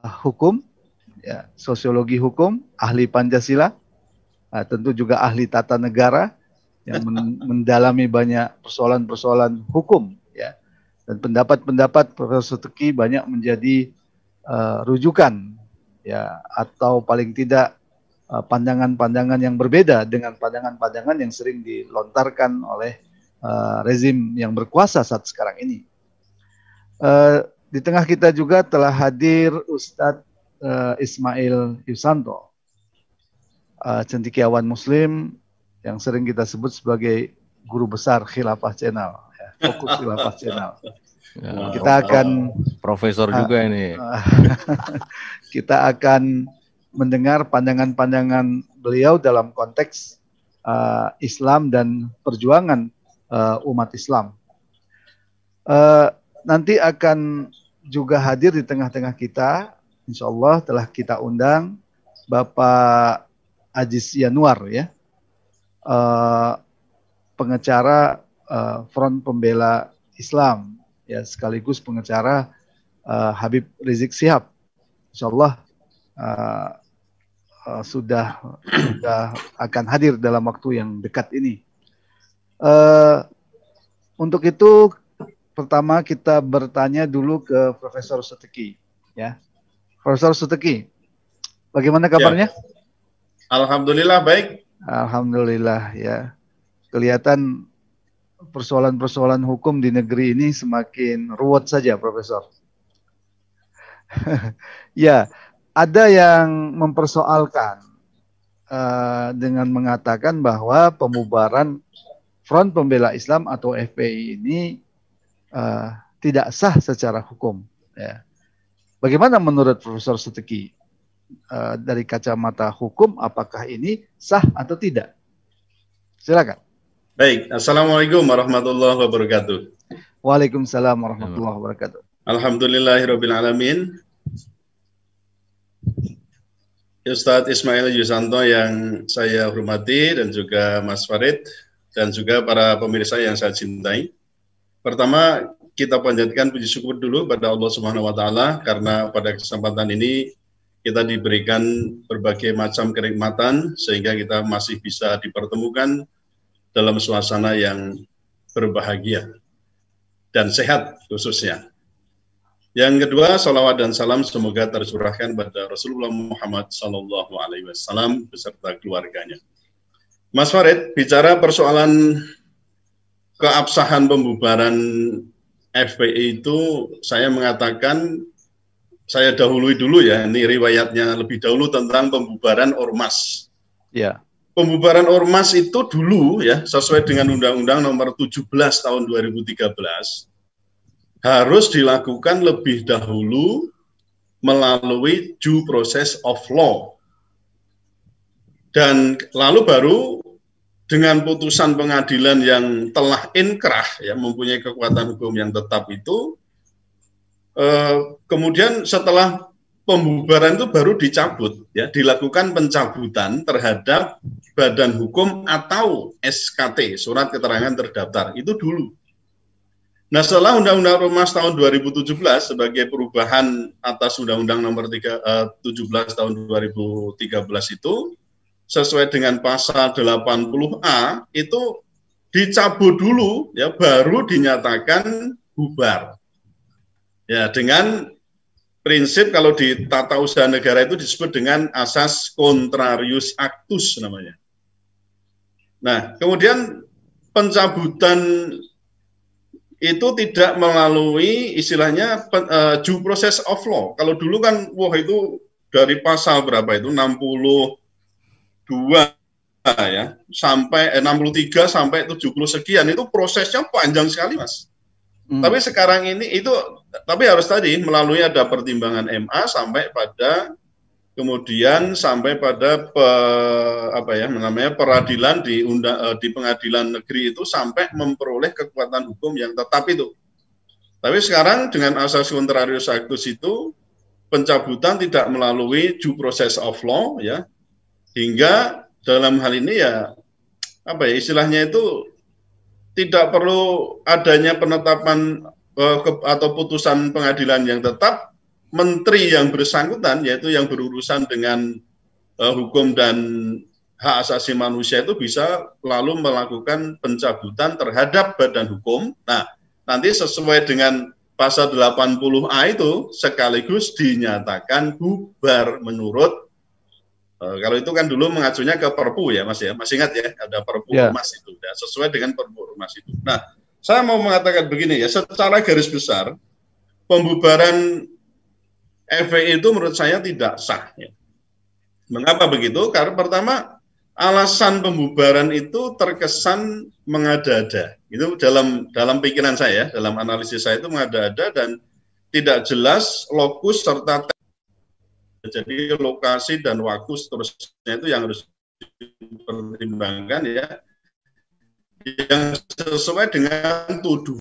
hukum, ya, sosiologi hukum, ahli Pancasila, tentu juga ahli tata negara yang mendalami banyak persoalan-persoalan hukum, ya. Dan pendapat-pendapat Profesor Teki banyak menjadi rujukan, ya, atau paling tidak pandangan-pandangan yang berbeda dengan pandangan-pandangan yang sering dilontarkan oleh rezim yang berkuasa saat sekarang ini. Di tengah kita juga telah hadir Ustadz Ismail Yusanto, cendekiawan Muslim yang sering kita sebut sebagai guru besar Khilafah Channel, ya, fokus Khilafah Channel. Ya, kita akan profesor juga ini. Kita akan mendengar pandangan-pandangan beliau dalam konteks Islam dan perjuangan umat Islam. Nanti akan juga hadir di tengah-tengah kita, insya Allah telah kita undang Bapak Aziz Yanuar, ya, pengacara Front Pembela Islam, ya, sekaligus pengacara Habib Rizik Syihab. Insya Allah sudah akan hadir dalam waktu yang dekat ini. Untuk itu pertama kita bertanya dulu ke Profesor Suteki, ya. Profesor Suteki, bagaimana kabarnya? Ya. Alhamdulillah baik. Alhamdulillah, ya. Kelihatan persoalan-persoalan hukum di negeri ini semakin ruwet saja, Profesor. Ya, ada yang mempersoalkan dengan mengatakan bahwa pembubaran Front Pembela Islam atau FPI ini tidak sah secara hukum, ya. Bagaimana menurut Profesor Suteki, dari kacamata hukum, apakah ini sah atau tidak? Silakan. Baik, Assalamualaikum warahmatullahi wabarakatuh. Waalaikumsalam warahmatullahi wabarakatuh. Alhamdulillahirabbil alamin. Ustadz Ismail Yusanto yang saya hormati dan juga Mas Farid dan juga para pemirsa yang saya cintai. Pertama, kita panjatkan puji syukur dulu pada Allah Subhanahu wa taala karena pada kesempatan ini kita diberikan berbagai macam kenikmatan sehingga kita masih bisa dipertemukan dalam suasana yang berbahagia dan sehat khususnya. Yang kedua, salawat dan salam semoga tercurahkan pada Rasulullah Muhammad SAW beserta keluarganya. Mas Farid, bicara persoalan keabsahan pembubaran FPI itu, saya mengatakan, saya dahului dulu ya, ini riwayatnya lebih dahulu tentang pembubaran ormas. Ya. Pembubaran ormas itu dulu ya, sesuai dengan Undang-Undang Nomor 17 Tahun 2013, harus dilakukan lebih dahulu melalui due process of law. Dan lalu baru dengan putusan pengadilan yang telah inkrah, ya, mempunyai kekuatan hukum yang tetap itu, kemudian setelah pembubaran itu baru dicabut, ya, dilakukan pencabutan terhadap badan hukum atau SKT, surat keterangan terdaftar, itu dulu. Nah, setelah Undang-Undang Ormas tahun 2017 sebagai perubahan atas Undang-Undang Nomor 17 tahun 2013 itu, sesuai dengan pasal 80A itu dicabut dulu, ya, baru dinyatakan bubar. Ya, dengan prinsip kalau di tata usaha negara itu disebut dengan asas contrarius actus namanya. Nah, kemudian pencabutan itu tidak melalui istilahnya due process of law. Kalau dulu kan, wah itu dari pasal berapa itu 62 ya sampai 63 sampai 70 sekian, itu prosesnya panjang sekali, Mas. Tapi sekarang ini itu, tapi harus tadi melalui ada pertimbangan MA sampai pada kemudian sampai pada peradilan di pengadilan negeri itu sampai memperoleh kekuatan hukum yang tetap itu. Tapi sekarang dengan asas contrarius actus itu pencabutan tidak melalui due process of law, ya, hingga dalam hal ini ya istilahnya itu tidak perlu adanya penetapan atau putusan pengadilan yang tetap, menteri yang bersangkutan, yaitu yang berurusan dengan hukum dan hak asasi manusia itu bisa lalu melakukan pencabutan terhadap badan hukum. Nah, nanti sesuai dengan pasal 80A itu sekaligus dinyatakan bubar menurut kalau itu kan dulu mengacunya ke Perpu ya Mas ya. Masih ingat ya, ada Perpu Ormas itu. Ya, sesuai dengan Perpu Ormas itu. Nah, saya mau mengatakan begini ya, secara garis besar pembubaran FPI itu menurut saya tidak sah ya. Mengapa begitu? Karena pertama alasan pembubaran itu terkesan mengada-ada. Itu dalam pikiran saya, dalam analisis saya itu mengada-ada dan tidak jelas lokus serta jadi lokasi dan waktu seterusnya itu yang harus dipertimbangkan ya, yang sesuai dengan tuduh.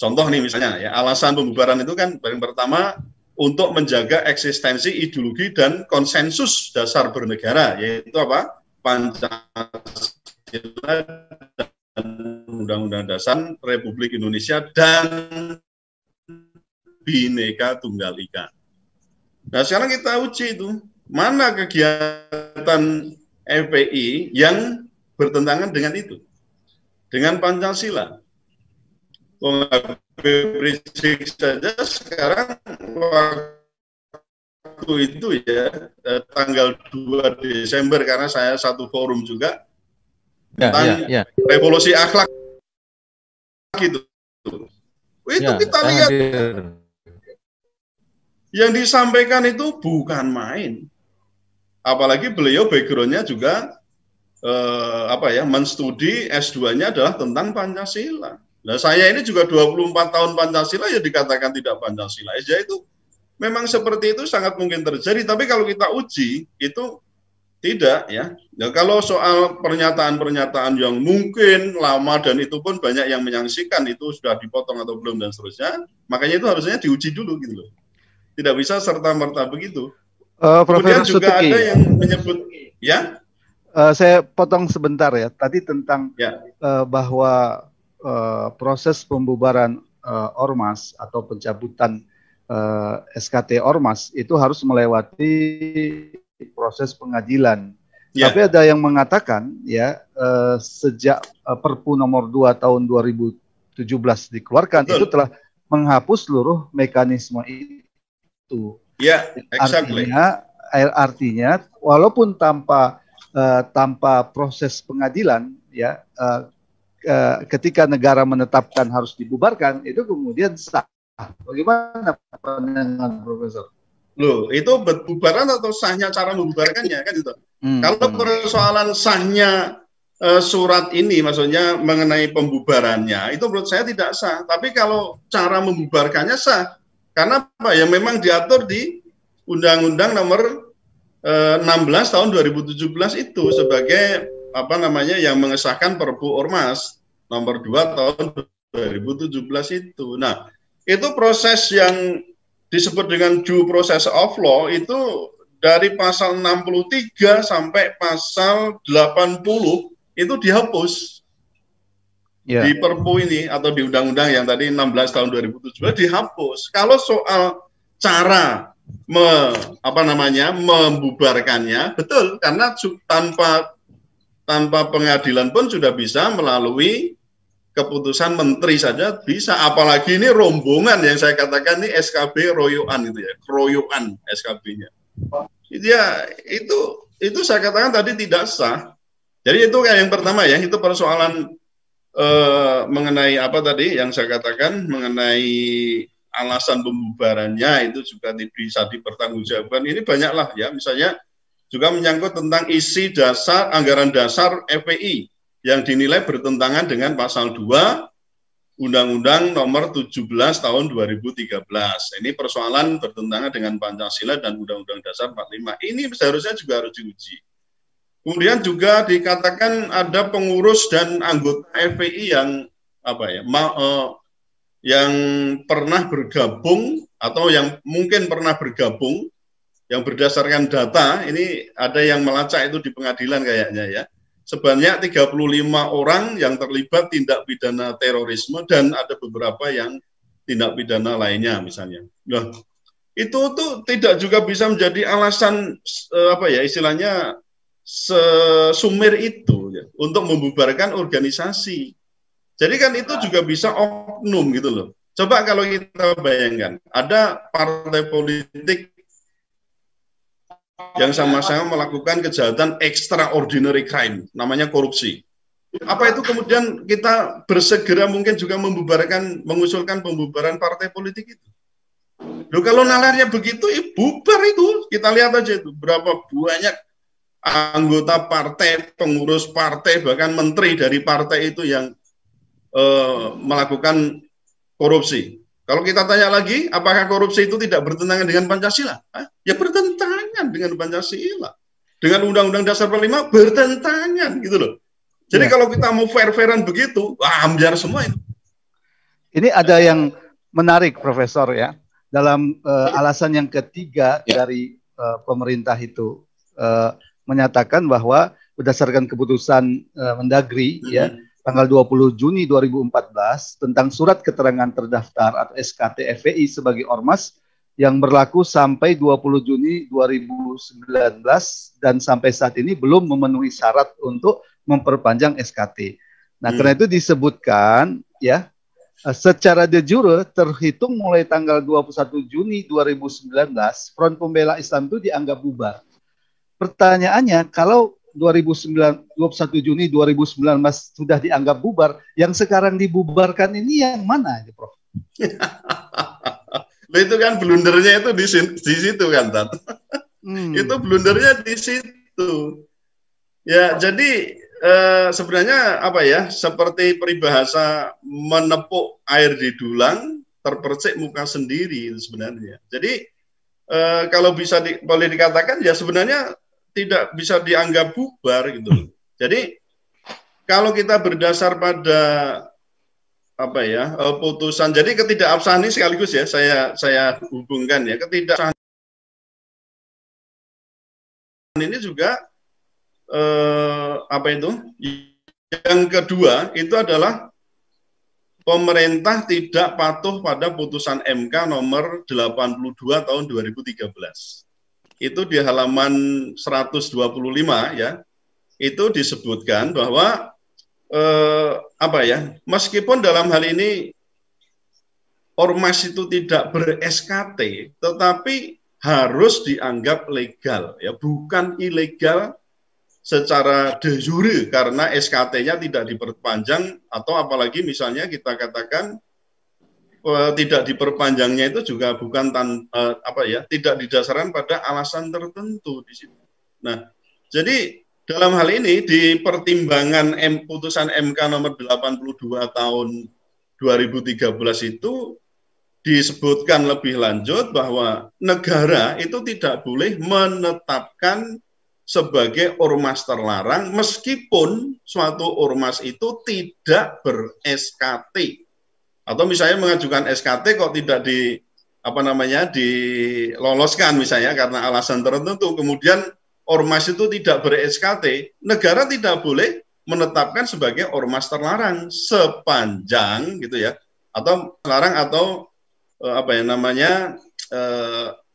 Contoh nih misalnya ya, alasan pembubaran itu kan paling pertama untuk menjaga eksistensi ideologi dan konsensus dasar bernegara, yaitu apa? Pancasila dan Undang-Undang Dasar Republik Indonesia dan Bhinneka Tunggal Ika. Nah, sekarang kita uji itu, mana kegiatan FPI yang bertentangan dengan itu, dengan Pancasila. Habib saja sekarang waktu itu ya, tanggal 2 Desember, karena saya satu forum juga, tentang revolusi akhlak gitu. Itu kita lihat. Yang disampaikan itu bukan main. Apalagi beliau background-nya juga menstudi S2-nya adalah tentang Pancasila. Nah, saya ini juga 24 tahun Pancasila ya dikatakan tidak Pancasila. Ya itu memang seperti itu sangat mungkin terjadi, tapi kalau kita uji itu tidak ya. Nah, kalau soal pernyataan-pernyataan yang mungkin lama dan itu pun banyak yang menyaksikan itu sudah dipotong atau belum dan seterusnya, makanya itu harusnya diuji dulu gitu loh. Tidak bisa serta-merta begitu. Kemudian juga ada yang menyebut, ya? Saya potong sebentar ya. Tadi tentang bahwa proses pembubaran ormas atau pencabutan SKT ormas itu harus melewati proses pengadilan. Tapi ada yang mengatakan ya sejak Perpu nomor 2 tahun 2017 dikeluarkan, itu telah menghapus seluruh mekanisme itu. Ya, exactly. Artinya walaupun tanpa proses pengadilan ya, ketika negara menetapkan harus dibubarkan, itu kemudian sah. Bagaimana pandangan Profesor? Loh, itu bubaran atau sahnya cara membubarkannya kan itu. Kalau persoalan sahnya surat ini, maksudnya mengenai pembubarannya, itu menurut saya tidak sah. Tapi kalau cara membubarkannya sah. Karena apa? Ya memang diatur di Undang-Undang nomor 16 tahun 2017 itu sebagai apa namanya yang mengesahkan Perpu Ormas nomor 2 tahun 2017 itu. Nah, itu proses yang disebut dengan due process of law itu dari pasal 63 sampai pasal 80 itu dihapus. Di Perpu ini atau di Undang-Undang yang tadi 16 tahun 2017 dihapus. Kalau soal cara membubarkannya, betul, karena tanpa pengadilan pun sudah bisa melalui keputusan menteri saja bisa. Apalagi ini rombongan yang saya katakan ini SKB royoan itu ya, keroyokan SKB-nya. Ya itu saya katakan tadi tidak sah. Jadi itu kayak yang pertama ya, itu persoalan mengenai apa tadi yang saya katakan mengenai alasan pembubarannya itu juga bisa dipertanggungjawabkan. Ini banyaklah ya, misalnya juga menyangkut tentang isi dasar anggaran dasar FPI yang dinilai bertentangan dengan pasal 2 Undang-Undang nomor 17 tahun 2013. Ini persoalan bertentangan dengan Pancasila dan Undang-Undang Dasar 45. Ini seharusnya juga harus diuji. Kemudian juga dikatakan ada pengurus dan anggota FPI yang yang pernah bergabung atau yang mungkin pernah bergabung, yang berdasarkan data ini ada yang melacak itu di pengadilan kayaknya ya, sebanyak 35 orang yang terlibat tindak pidana terorisme dan ada beberapa yang tindak pidana lainnya misalnya. Nah, itu tuh tidak juga bisa menjadi alasan apa ya istilahnya sesumir itu ya, untuk membubarkan organisasi. Jadi kan itu juga bisa oknum gitu loh. Coba kalau kita bayangkan, ada partai politik yang sama-sama melakukan kejahatan extraordinary crime, namanya korupsi. Apa itu kemudian kita bersegera mungkin juga mengusulkan pembubaran partai politik itu? Loh, kalau nalarnya begitu, bubar itu. Kita lihat aja itu, berapa banyak anggota partai, pengurus partai, bahkan menteri dari partai itu yang melakukan korupsi. Kalau kita tanya lagi, apakah korupsi itu tidak bertentangan dengan Pancasila? Ya bertentangan dengan Pancasila. Dengan Undang-Undang Dasar 45 bertentangan gitu loh. Jadi kalau kita mau fair-fairan begitu, ambiar semua itu. Ini ada yang menarik, Profesor ya. Dalam alasan yang ketiga dari pemerintah itu menyatakan bahwa berdasarkan keputusan Mendagri ya tanggal 20 Juni 2014 tentang surat keterangan terdaftar atau SKT FPI sebagai ormas yang berlaku sampai 20 Juni 2019 dan sampai saat ini belum memenuhi syarat untuk memperpanjang SKT. Nah, karena itu disebutkan ya secara de jure terhitung mulai tanggal 21 Juni 2019 Front Pembela Islam itu dianggap bubar. Pertanyaannya, kalau 21 Juni 2019 sudah dianggap bubar, yang sekarang dibubarkan ini yang mana, Prof? Itu kan blundernya itu di situ kan, Tat. Itu blundernya di situ. Ya, jadi sebenarnya apa ya, seperti peribahasa menepuk air di dulang, terpercik muka sendiri sebenarnya. Jadi kalau bisa boleh dikatakan ya sebenarnya tidak bisa dianggap bubar gitu. Jadi kalau kita berdasar pada apa ya putusan, jadi ketidakabsahan ini sekaligus ya saya hubungkan ya, ketidakabsahan ini juga apa itu? Yang kedua itu adalah pemerintah tidak patuh pada putusan MK nomor 82 tahun 2013. Itu di halaman 125 ya, itu disebutkan bahwa apa ya, meskipun dalam hal ini ormas itu tidak ber-SKT, tetapi harus dianggap legal ya, bukan ilegal secara de jure karena SKT-nya tidak diperpanjang, atau apalagi misalnya kita katakan tidak diperpanjangnya itu juga bukan apa ya, tidak didasarkan pada alasan tertentu di situ. Nah, jadi dalam hal ini di pertimbangan putusan MK nomor 82 tahun 2013 itu disebutkan lebih lanjut bahwa negara itu tidak boleh menetapkan sebagai ormas terlarang meskipun suatu ormas itu tidak ber-SKT. Atau misalnya mengajukan SKT kok tidak diloloskan misalnya karena alasan tertentu, kemudian ormas itu tidak ber-SKT, negara tidak boleh menetapkan sebagai ormas terlarang sepanjang gitu ya, atau terlarang atau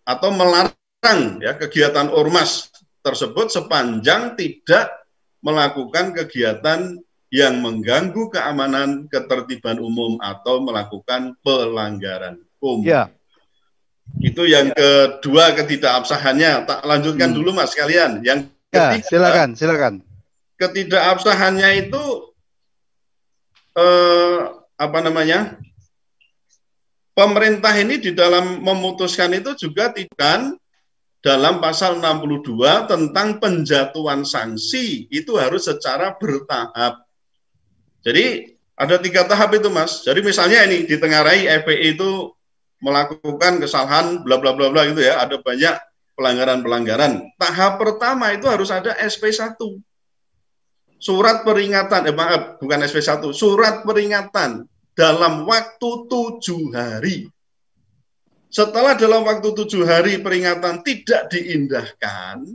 atau melarang ya kegiatan ormas tersebut sepanjang tidak melakukan kegiatan yang mengganggu keamanan, ketertiban umum atau melakukan pelanggaran hukum. Ya. Itu yang kedua ketidakabsahannya. Tak lanjutkan dulu Mas sekalian. Yang ketiga, silakan. Ketidakabsahannya itu pemerintah ini di dalam memutuskan itu juga tidak dalam pasal 62 tentang penjatuhan sanksi itu harus secara bertahap. Jadi ada 3 tahap itu Mas. Jadi misalnya ini ditengarai FPI itu melakukan kesalahan bla bla bla bla gitu ya, ada banyak pelanggaran-pelanggaran. Tahap pertama itu harus ada SP1. Surat peringatan, bukan SP1, surat peringatan dalam waktu 7 hari. Setelah dalam waktu 7 hari peringatan tidak diindahkan,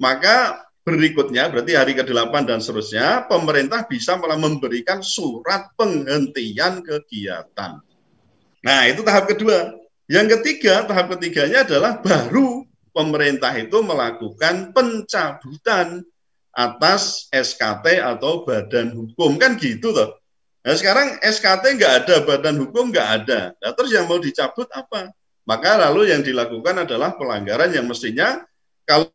maka berikutnya, berarti hari ke-8 dan seterusnya, pemerintah bisa malah memberikan surat penghentian kegiatan. Nah, itu tahap kedua. Yang ketiga, tahap ketiganya adalah baru pemerintah itu melakukan pencabutan atas SKT atau badan hukum, kan gitu toh. Nah sekarang SKT nggak ada, badan hukum nggak ada. Nah, terus yang mau dicabut apa? Maka lalu yang dilakukan adalah pelanggaran yang mestinya kalau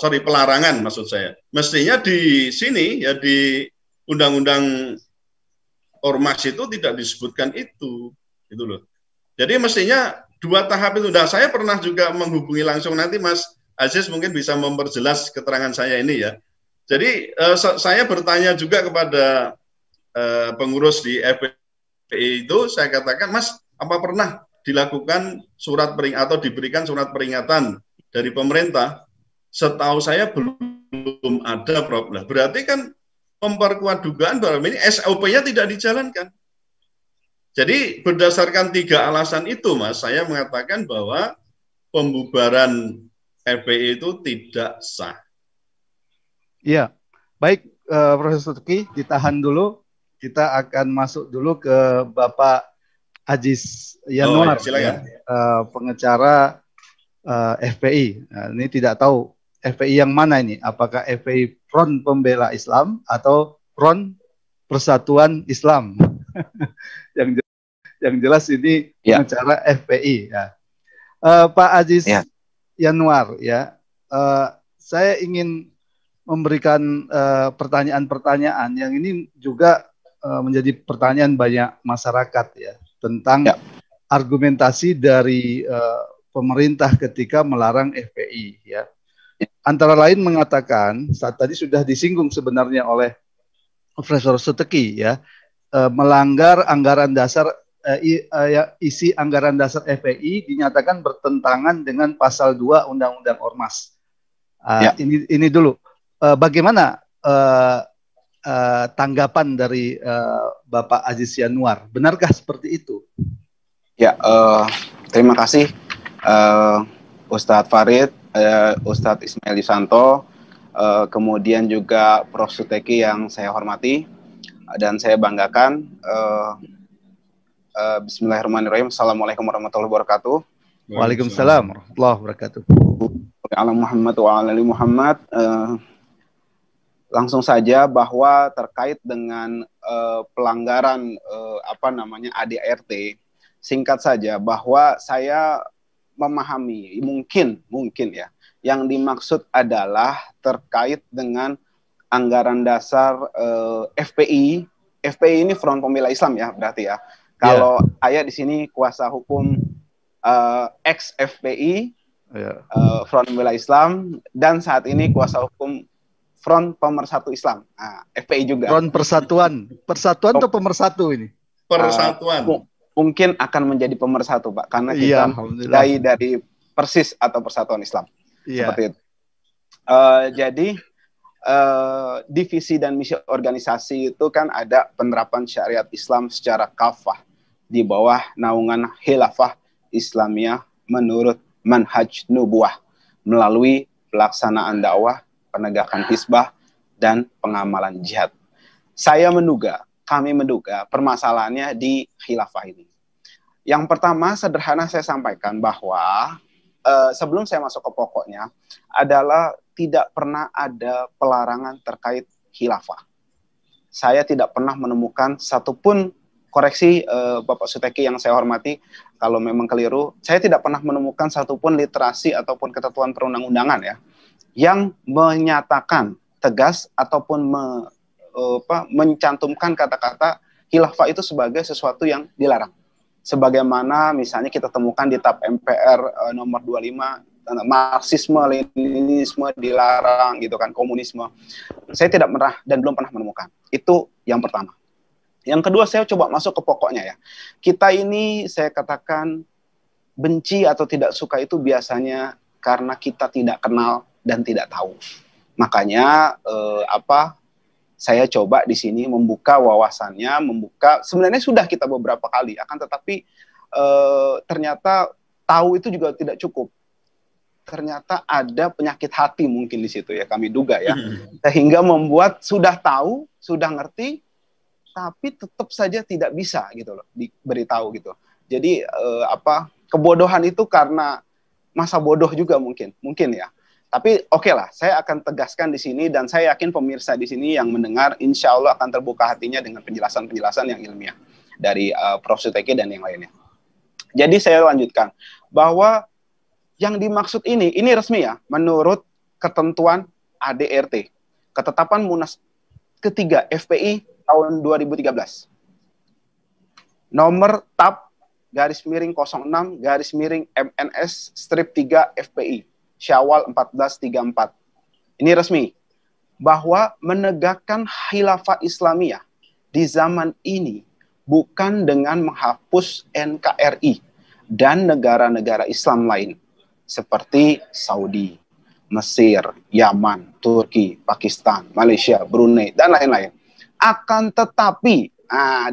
pelarangan maksud saya. Mestinya di sini ya di Undang-Undang Ormas itu tidak disebutkan itu, gitu loh. Jadi mestinya dua tahap itu. Nah, saya pernah juga menghubungi langsung, nanti Mas Aziz mungkin bisa memperjelas keterangan saya ini ya. Jadi saya bertanya juga kepada pengurus di FPI itu, saya katakan, Mas, apa pernah dilakukan surat peringatan atau diberikan surat peringatan dari pemerintah? Setahu saya belum ada, Prof. Nah, berarti kan memperkuat dugaan bahwa ini SOP-nya tidak dijalankan. Jadi berdasarkan 3 alasan itu, Mas, saya mengatakan bahwa pembubaran FPI itu tidak sah. Iya, baik Profesor Tuki, ditahan dulu. Kita akan masuk dulu ke Bapak Aziz Yanuar, silakan. pengacara FPI. Nah, ini tidak tahu FPI yang mana ini? Apakah FPI Front Pembela Islam atau Front Persatuan Islam? yang jelas ini pengacara FPI. Ya. Pak Aziz Yanuar, ya, saya ingin memberikan pertanyaan-pertanyaan yang ini juga menjadi pertanyaan banyak masyarakat ya tentang argumentasi dari pemerintah ketika melarang FPI ya. Antara lain mengatakan, saat tadi sudah disinggung sebenarnya oleh Profesor Suteki ya, melanggar anggaran dasar isi anggaran dasar FPI dinyatakan bertentangan dengan pasal 2 Undang-Undang Ormas. Ini dulu. Bagaimana tanggapan dari Bapak Aziz Yanuar? Benarkah seperti itu? Ya, terima kasih Ustadz Farid, Ustadz Ismail Yusanto, kemudian juga Prof. Suteki yang saya hormati dan saya banggakan. Bismillahirrahmanirrahim. Assalamualaikum warahmatullahi wabarakatuh. Waalaikumsalam warahmatullahi wabarakatuh. Ala Muhammad wa ala ali Muhammad. Langsung saja bahwa terkait dengan pelanggaran ADART, singkat saja bahwa saya memahami mungkin ya yang dimaksud adalah terkait dengan anggaran dasar FPI. FPI ini Front Pembela Islam ya berarti ya. Kalau saya di sini kuasa hukum ex FPI, Front Pembela Islam, dan saat ini kuasa hukum Front Pemersatu Islam. Nah, FPI juga. Front Persatuan atau Pemersatu ini? Persatuan. Mungkin akan menjadi pemersatu, Pak, karena kita dari Persis atau Persatuan Islam. Seperti itu. Jadi divisi dan misi organisasi itu kan ada penerapan syariat Islam secara kafah di bawah naungan Khilafah Islamiyah menurut manhaj nubuah melalui pelaksanaan dakwah, penegakan hizbah, dan pengamalan jihad. Kami menduga permasalahannya di khilafah ini. Yang pertama, sederhana saya sampaikan bahwa sebelum saya masuk ke pokoknya, adalah tidak pernah ada pelarangan terkait khilafah. Saya tidak pernah menemukan satupun, koreksi Bapak Suteki yang saya hormati, kalau memang keliru, saya tidak pernah menemukan satupun literasi ataupun ketentuan perundang-undangan ya, yang menyatakan tegas ataupun mencantumkan kata-kata khilafah itu sebagai sesuatu yang dilarang. Sebagaimana misalnya kita temukan di TAP MPR nomor 25, Marxisme, Leninisme dilarang gitu kan, komunisme. Saya tidak pernah dan belum pernah menemukan. Itu yang pertama. Yang kedua, saya coba masuk ke pokoknya ya. Kita ini saya katakan benci atau tidak suka itu biasanya karena kita tidak kenal dan tidak tahu. Makanya saya coba di sini membuka wawasannya, sebenarnya sudah kita beberapa kali, akan tetapi ternyata tahu itu juga tidak cukup. Ternyata ada penyakit hati mungkin di situ ya, kami duga ya, sehingga membuat sudah tahu, sudah ngerti, tapi tetap saja tidak bisa gitu loh diberitahu gitu. Jadi Kebodohan itu karena masa bodoh juga mungkin ya. Tapi oke lah, saya akan tegaskan di sini dan saya yakin pemirsa di sini yang mendengar insya Allah akan terbuka hatinya dengan penjelasan-penjelasan yang ilmiah dari Prof. Suteki dan yang lainnya. Jadi saya lanjutkan bahwa yang dimaksud ini resmi ya, menurut ketentuan ADRT, ketetapan Munas ketiga FPI tahun 2013. Nomor TAP /06/MNS/3 FPI. Syawal 1434. Ini resmi bahwa menegakkan khilafah Islamiyah di zaman ini bukan dengan menghapus NKRI dan negara-negara Islam lain seperti Saudi, Mesir, Yaman, Turki, Pakistan, Malaysia, Brunei dan lain-lain. Akan tetapi,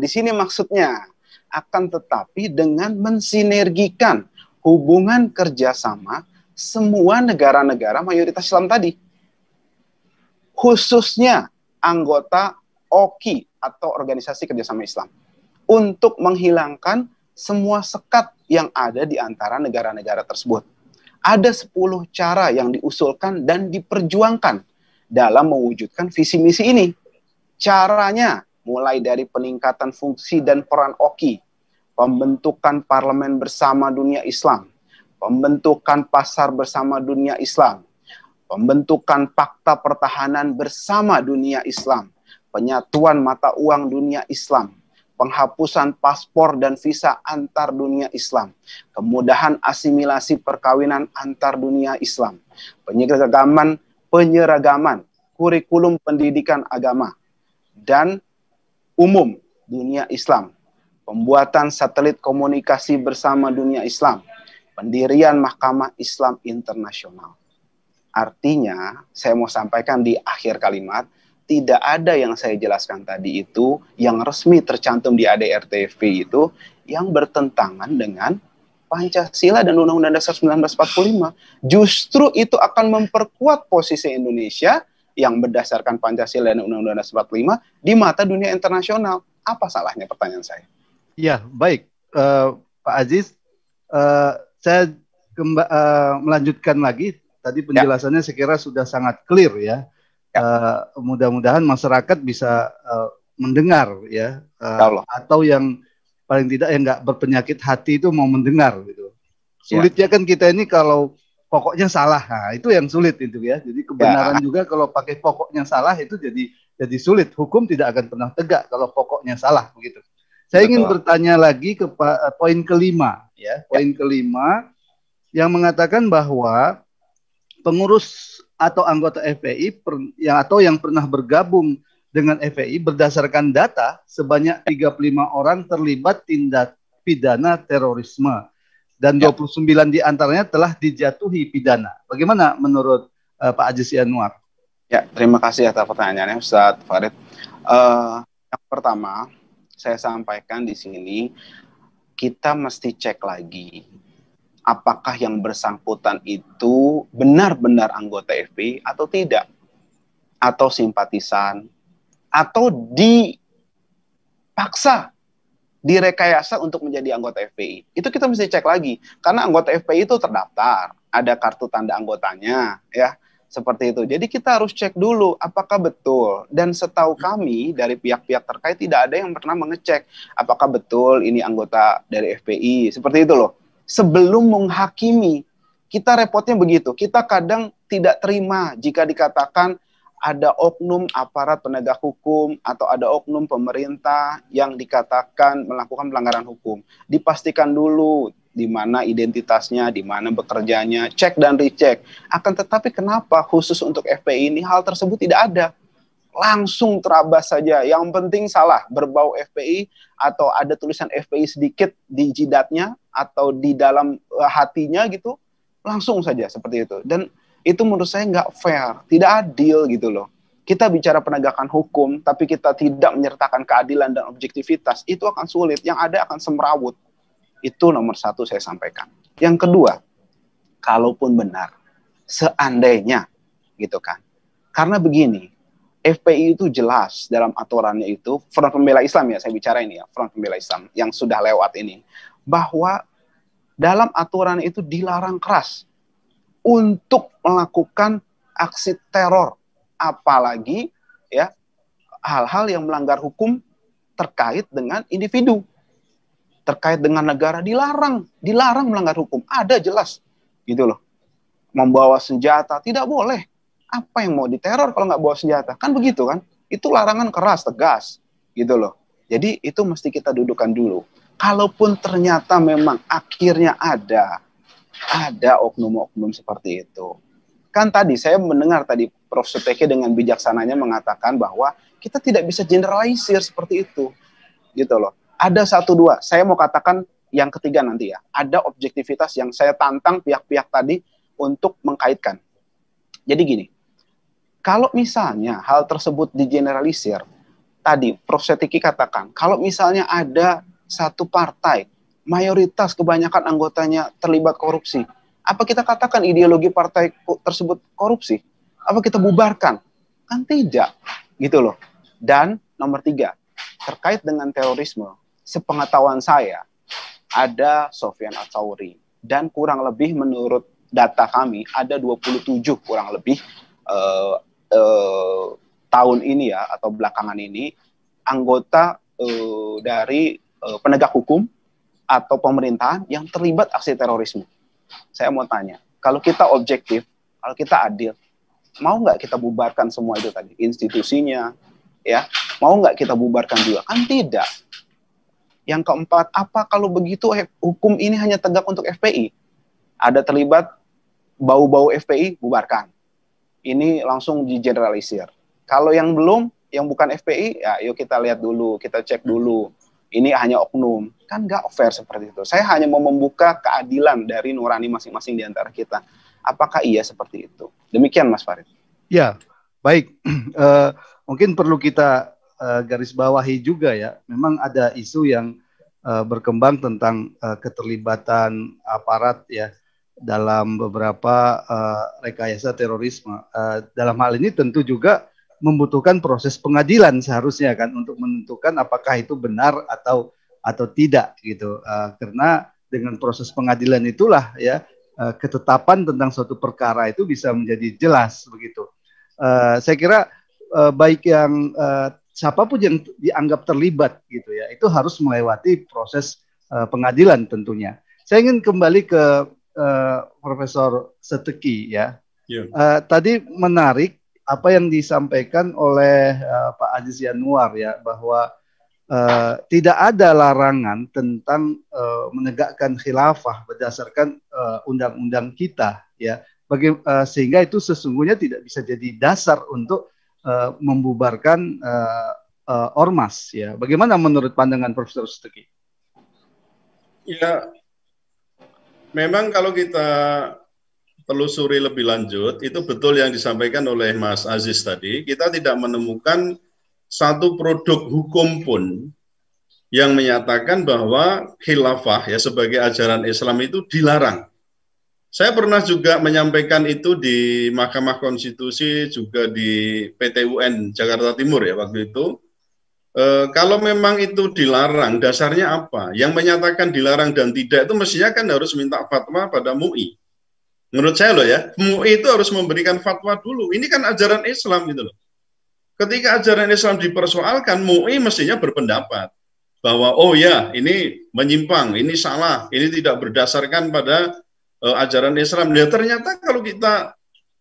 di sini maksudnya akan tetapi dengan mensinergikan hubungan kerjasama semua negara-negara mayoritas Islam tadi, khususnya anggota OKI atau Organisasi Kerjasama Islam, untuk menghilangkan semua sekat yang ada di antara negara-negara tersebut. Ada 10 cara yang diusulkan dan diperjuangkan dalam mewujudkan visi misi ini. Caranya mulai dari peningkatan fungsi dan peran OKI, pembentukan parlemen bersama dunia Islam, pembentukan pasar bersama dunia Islam, pembentukan fakta pertahanan bersama dunia Islam, penyatuan mata uang dunia Islam, penghapusan paspor dan visa antar dunia Islam, kemudahan asimilasi perkawinan antar dunia Islam, penyeragaman kurikulum pendidikan agama dan umum dunia Islam, pembuatan satelit komunikasi bersama dunia Islam, pendirian Mahkamah Islam Internasional. Artinya, saya mau sampaikan di akhir kalimat, tidak ada yang saya jelaskan tadi itu, yang resmi tercantum di ADRT-FPI itu, yang bertentangan dengan Pancasila dan Undang-Undang Dasar 1945. Justru itu akan memperkuat posisi Indonesia yang berdasarkan Pancasila dan Undang-Undang Dasar 45 di mata dunia internasional. Apa salahnya, pertanyaan saya? Ya, baik. Pak Aziz, saya melanjutkan lagi. Tadi penjelasannya saya kira sudah sangat clear ya. Mudah-mudahan masyarakat bisa mendengar ya. Atau yang paling tidak yang nggak berpenyakit hati itu mau mendengar gitu. Sulitnya kan kita ini kalau pokoknya salah, nah, itu yang sulit itu ya. Jadi kebenaran juga kalau pakai pokoknya salah itu jadi sulit. Hukum tidak akan pernah tegak kalau pokoknya salah begitu. Saya ingin bertanya lagi ke poin kelima ya. Poin kelima yang mengatakan bahwa pengurus atau anggota FPI yang pernah bergabung dengan FPI berdasarkan data sebanyak 35 orang terlibat tindak pidana terorisme dan 29 diantaranya telah dijatuhi pidana. Bagaimana menurut Pak Aziz Yanuar? Ya, terima kasih atas pertanyaannya Ustaz Farid. Yang pertama, saya sampaikan di sini, kita mesti cek lagi apakah yang bersangkutan itu benar-benar anggota FPI atau tidak, atau simpatisan, atau dipaksa, direkayasa untuk menjadi anggota FPI. Itu kita mesti cek lagi, karena anggota FPI itu terdaftar, ada kartu tanda anggotanya, ya. Seperti itu. Jadi kita harus cek dulu apakah betul. Dan setahu kami dari pihak-pihak terkait tidak ada yang pernah mengecek apakah betul ini anggota dari FPI. Seperti itu loh. Sebelum menghakimi, kita repotnya begitu. Kita kadang tidak terima jika dikatakan ada oknum aparat penegak hukum atau ada oknum pemerintah yang dikatakan melakukan pelanggaran hukum. Dipastikan dulu di mana identitasnya, di mana bekerjanya, cek dan recheck. Akan tetapi kenapa khusus untuk FPI ini hal tersebut tidak ada? Langsung terabas saja. Yang penting salah, berbau FPI atau ada tulisan FPI sedikit di jidatnya atau di dalam hatinya gitu, langsung saja seperti itu. Dan itu menurut saya nggak fair, tidak adil gitu loh. Kita bicara penegakan hukum, tapi kita tidak menyertakan keadilan dan objektivitas, itu akan sulit. Yang ada akan semrawut. Itu nomor satu saya sampaikan. Yang kedua, kalaupun benar, seandainya gitu kan. Karena begini, FPI itu jelas dalam aturannya itu, Front Pembela Islam ya, saya bicara ini ya, Front Pembela Islam yang sudah lewat ini, bahwa dalam aturan itu dilarang keras untuk melakukan aksi teror, apalagi ya hal-hal yang melanggar hukum terkait dengan individu, terkait dengan negara, dilarang melanggar hukum. Ada jelas gitu loh. Membawa senjata tidak boleh. Apa yang mau diteror kalau nggak bawa senjata? Kan begitu kan? Itu larangan keras, tegas gitu loh. Jadi itu mesti kita dudukkan dulu. Kalaupun ternyata memang akhirnya ada oknum-oknum seperti itu. Kan tadi saya mendengar tadi Prof. Suteke dengan bijaksananya mengatakan bahwa kita tidak bisa generalisir seperti itu. Gitu loh. Ada satu dua, saya mau katakan yang ketiga nanti ya. Ada objektivitas yang saya tantang pihak-pihak tadi untuk mengkaitkan. Jadi gini, kalau misalnya hal tersebut digeneralisir, tadi Prof. Setiki katakan, kalau misalnya ada satu partai, mayoritas kebanyakan anggotanya terlibat korupsi, apa kita katakan ideologi partai tersebut korupsi? Apa kita bubarkan? Kan tidak, gitu loh. Dan nomor 3, terkait dengan terorisme, sepengetahuan saya, ada Sofyan Ats-Tsauri, dan kurang lebih menurut data kami, ada 27 kurang lebih tahun ini ya, atau belakangan ini, anggota dari penegak hukum atau pemerintahan yang terlibat aksi terorisme. Saya mau tanya, kalau kita objektif, kalau kita adil, mau nggak kita bubarkan semua itu tadi, institusinya, ya, mau nggak kita bubarkan juga? Kan tidak. Yang keempat, apa kalau begitu hukum ini hanya tegak untuk FPI? Ada terlibat bau-bau FPI, bubarkan. Ini langsung digeneralisir. Kalau yang belum, yang bukan FPI, ya yuk kita lihat dulu, kita cek dulu. Ini hanya oknum. Kan nggak fair seperti itu. Saya hanya mau membuka keadilan dari nurani masing-masing di antara kita. Apakah iya seperti itu? Demikian Mas Farid. Ya, baik. Mungkin perlu kita garis bawahi juga ya. Memang ada isu yang berkembang tentang keterlibatan aparat ya dalam beberapa rekayasa terorisme. Dalam hal ini tentu juga membutuhkan proses pengadilan seharusnya kan untuk menentukan apakah itu benar atau tidak gitu. Karena dengan proses pengadilan itulah ya ketetapan tentang suatu perkara itu bisa menjadi jelas begitu. Saya kira baik yang siapapun yang dianggap terlibat gitu ya, itu harus melewati proses pengadilan tentunya. Saya ingin kembali ke Profesor Seteki ya. Tadi menarik apa yang disampaikan oleh Pak Aziz Yanuar ya, bahwa tidak ada larangan tentang menegakkan khilafah berdasarkan undang-undang kita ya. Sehingga itu sesungguhnya tidak bisa jadi dasar untuk membubarkan ormas ya. Bagaimana menurut pandangan Profesor Seteki? Ya, memang kalau kita telusuri lebih lanjut, itu betul yang disampaikan oleh Mas Aziz tadi. Kita tidak menemukan satu produk hukum pun yang menyatakan bahwa khilafah ya sebagai ajaran Islam itu dilarang. Saya pernah juga menyampaikan itu di Mahkamah Konstitusi, juga di PT UN Jakarta Timur ya waktu itu. Kalau memang itu dilarang, dasarnya apa? Yang menyatakan dilarang dan tidak itu mestinya kan harus minta fatwa pada MUI. Menurut saya loh ya, MUI itu harus memberikan fatwa dulu. Ini kan ajaran Islam gitu loh. Ketika ajaran Islam dipersoalkan, MUI mestinya berpendapat bahwa oh ya ini menyimpang, ini salah, ini tidak berdasarkan pada ajaran Islam. Ya ternyata kalau kita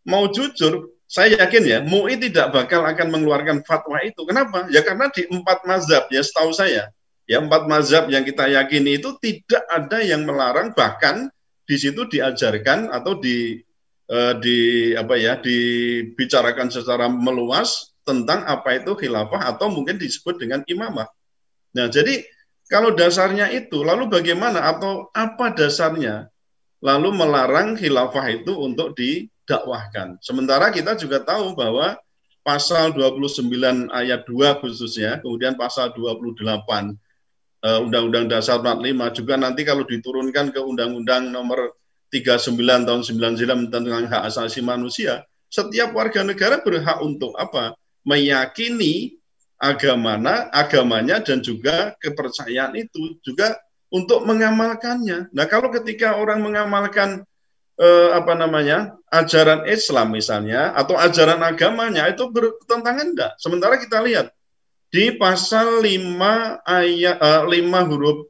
mau jujur, saya yakin ya MUI tidak bakal akan mengeluarkan fatwa itu. Kenapa? Ya karena di 4 mazhab ya setahu saya, ya 4 mazhab yang kita yakini itu tidak ada yang melarang, bahkan di situ diajarkan atau dibicarakan secara meluas tentang apa itu khilafah atau mungkin disebut dengan imamah. Nah, jadi kalau dasarnya itu, lalu bagaimana atau apa dasarnya lalu melarang khilafah itu untuk didakwahkan? Sementara kita juga tahu bahwa pasal 29 ayat 2 khususnya, kemudian pasal 28 Undang-Undang Dasar 45 juga nanti kalau diturunkan ke Undang-Undang nomor 39 tahun 99 tentang hak asasi manusia, setiap warga negara berhak untuk apa? Meyakini agamanya dan juga kepercayaan itu juga untuk mengamalkannya. Nah, kalau ketika orang mengamalkan ajaran Islam misalnya atau ajaran agamanya itu bertentangan enggak? Sementara kita lihat di pasal 5 ayat 5 huruf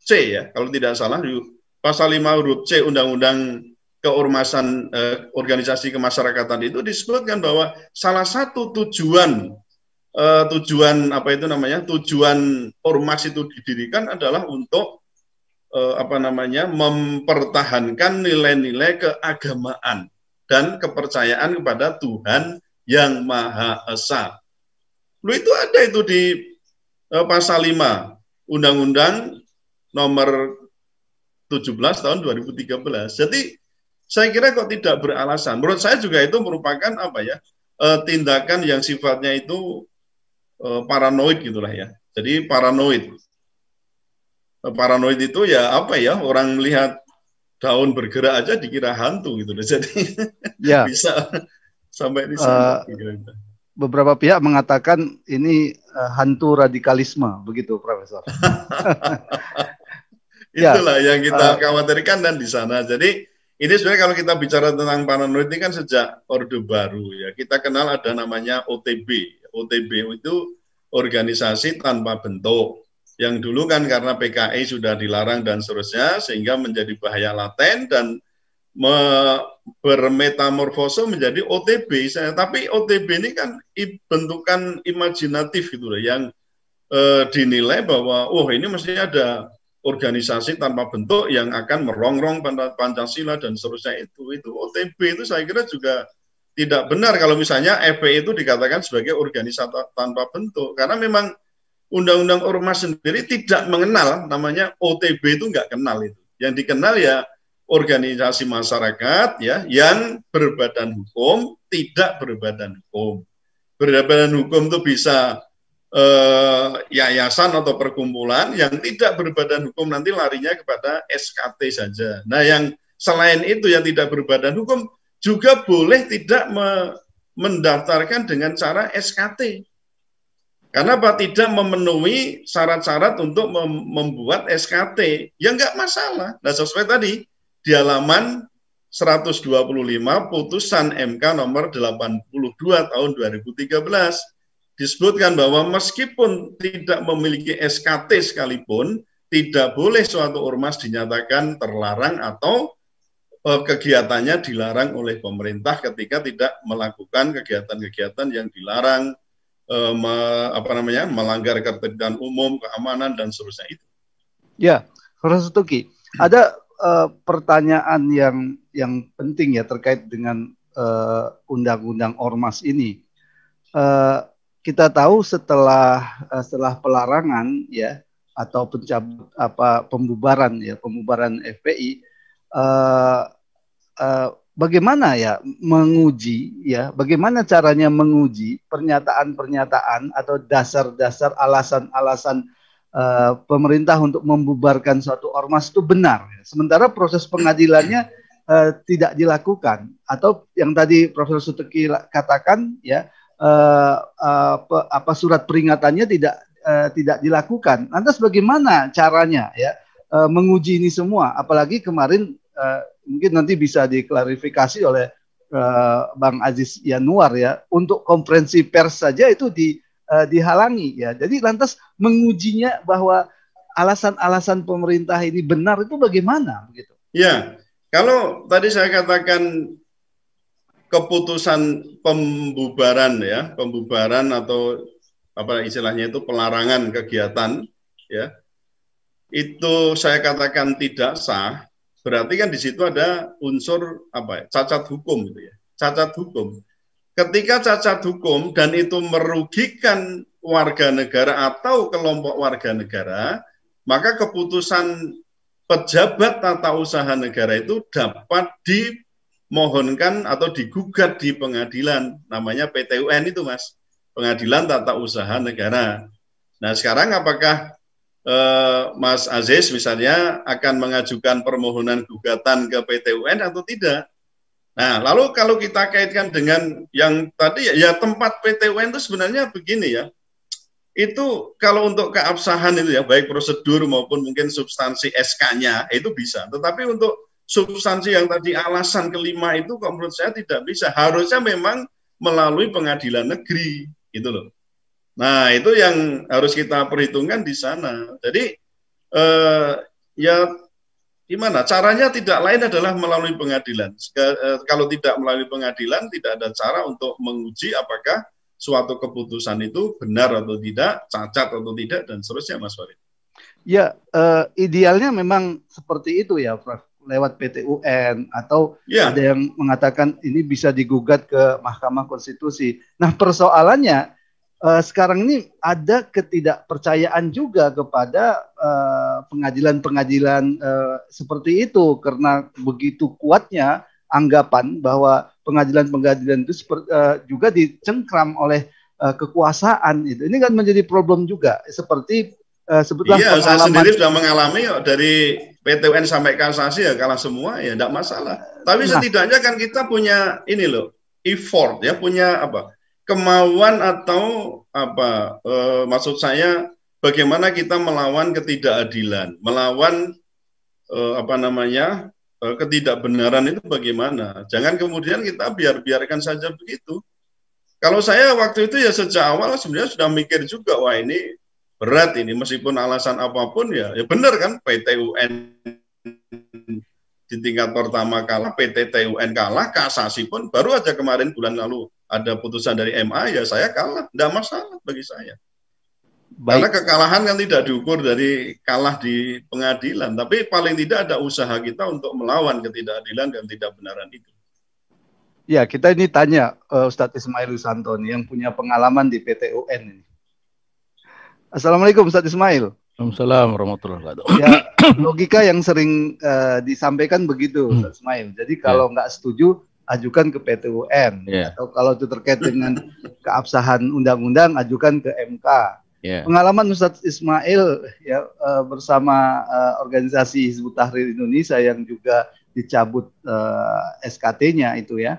C ya, kalau tidak salah pasal 5 huruf C Undang-Undang Keormasan Organisasi Kemasyarakatan itu disebutkan bahwa salah satu tujuan tujuan ormas itu didirikan adalah untuk mempertahankan nilai-nilai keagamaan dan kepercayaan kepada Tuhan yang Maha Esa. Itu ada itu di pasal 5 Undang-Undang nomor 17 tahun 2013. Jadi saya kira kok tidak beralasan. Menurut saya juga itu merupakan tindakan yang sifatnya itu paranoid gitulah ya. Jadi paranoid itu ya orang melihat daun bergerak aja dikira hantu gitu. Jadi ya. bisa sampai di sana. Beberapa pihak mengatakan ini hantu radikalisme, begitu Profesor. Itulah yang kita khawatirkan dan di sana. Jadi ini sebenarnya kalau kita bicara tentang paranoid ini kan sejak Orde Baru ya. Kita kenal ada namanya OTB. OTB itu organisasi tanpa bentuk. Yang dulu kan karena PKI sudah dilarang dan seterusnya sehingga menjadi bahaya laten dan bermetamorfose menjadi OTB. Tapi OTB ini kan bentukan imajinatif gitu loh, yang dinilai bahwa ini mestinya ada organisasi tanpa bentuk yang akan merongrong Pancasila dan seterusnya itu OTB itu saya kira juga tidak benar kalau misalnya FPI itu dikatakan sebagai organisasi tanpa bentuk, karena memang Undang-Undang Ormas sendiri tidak mengenal namanya OTB, itu nggak kenal itu. Yang dikenal ya organisasi masyarakat ya yang berbadan hukum, tidak berbadan hukum. Berbadan hukum itu bisa yayasan atau perkumpulan, yang tidak berbadan hukum nanti larinya kepada SKT saja. Nah, yang selain itu yang tidak berbadan hukum juga boleh tidak mendaftarkan dengan cara SKT. Karena apa? Tidak memenuhi syarat-syarat untuk membuat SKT. Ya nggak masalah. Nah, sesuai tadi di halaman 125 putusan MK nomor 82 tahun 2013 disebutkan bahwa meskipun tidak memiliki SKT sekalipun, tidak boleh suatu ormas dinyatakan terlarang atau kegiatannya dilarang oleh pemerintah ketika tidak melakukan kegiatan-kegiatan yang dilarang, melanggar ketertiban umum, keamanan, dan seterusnya itu. Ya, Profesor Tuki, ada pertanyaan yang penting ya terkait dengan undang-undang ormas ini. Kita tahu setelah pelarangan ya atau pembubaran FPI, bagaimana ya menguji ya, bagaimana caranya menguji pernyataan-pernyataan atau dasar-dasar alasan-alasan pemerintah untuk membubarkan suatu ormas itu benar, sementara proses pengadilannya tidak dilakukan, atau yang tadi Profesor Suteki katakan ya, surat peringatannya tidak dilakukan. Lantas bagaimana caranya ya menguji ini semua? Apalagi kemarin mungkin nanti bisa diklarifikasi oleh Bang Aziz Yanuar ya, untuk konferensi pers saja itu dihalangi ya. Jadi lantas mengujinya bahwa alasan-alasan pemerintah ini benar itu bagaimana begitu? Ya, kalau tadi saya katakan keputusan pembubaran atau istilahnya itu pelarangan kegiatan ya, itu saya katakan tidak sah, berarti kan di situ ada unsur cacat hukum gitu ya, cacat hukum. Ketika cacat hukum dan itu merugikan warga negara atau kelompok warga negara, maka keputusan pejabat tata usaha negara itu dapat dimohonkan atau digugat di pengadilan, namanya PT-UN itu Mas, Pengadilan Tata Usaha Negara. Nah sekarang apakah Mas Aziz misalnya akan mengajukan permohonan gugatan ke PT-UN atau tidak? Nah lalu kalau kita kaitkan dengan yang tadi ya tempat PT-UN itu sebenarnya begini ya, itu kalau untuk keabsahan itu ya, baik prosedur maupun mungkin substansi SK-nya itu bisa. Tetapi untuk substansi yang tadi alasan kelima itu kok menurut saya tidak bisa. Harusnya memang melalui pengadilan negeri, gitu loh. Nah, itu yang harus kita perhitungkan di sana. Jadi ya gimana? Caranya tidak lain adalah melalui pengadilan. Kalau tidak melalui pengadilan, tidak ada cara untuk menguji apakah suatu keputusan itu benar atau tidak, cacat atau tidak, dan seterusnya, Mas Farid. Ya, idealnya memang seperti itu ya, Prof. Lewat PT UN atau ada yang mengatakan ini bisa digugat ke Mahkamah Konstitusi. Nah, persoalannya sekarang ini ada ketidakpercayaan juga kepada pengadilan-pengadilan seperti itu karena begitu kuatnya anggapan bahwa pengadilan-pengadilan itu juga dicengkram oleh kekuasaan itu. Ini kan menjadi problem juga seperti sebetulnya saya sendiri sudah mengalami dari PT UN sampai kasasi ya kalah semua ya tidak masalah. Tapi setidaknya kan kita punya ini loh effort ya, punya apa kemauan atau apa maksud saya bagaimana kita melawan ketidakadilan, melawan ketidakbenaran itu bagaimana. Jangan kemudian kita biarkan saja begitu. Kalau saya waktu itu ya sejak awal sebenarnya sudah mikir juga, wah ini berat ini meskipun alasan apapun ya benar kan, PT UN di tingkat pertama kalah, PT TUN kalah, kasasi pun baru aja kemarin bulan lalu ada putusan dari MA ya saya kalah, tidak masalah bagi saya. Karena kekalahan kan tidak diukur dari kalah di pengadilan, tapi paling tidak ada usaha kita untuk melawan ketidakadilan dan ketidakbenaran itu. Ya, kita ini tanya Ustadz Ismail Yusanto yang punya pengalaman di PT UN ini. Assalamualaikum Ustadz Ismail. Waalaikumsalam warahmatullahi wabarakatuh. Ya, logika yang sering disampaikan begitu Ustadz Ismail. Jadi kalau nggak setuju, ajukan ke PT UN. Atau kalau itu terkait dengan keabsahan undang-undang, ajukan ke MK. Pengalaman Ustadz Ismail ya bersama organisasi Hizbut Tahrir Indonesia yang juga dicabut SKT-nya itu ya.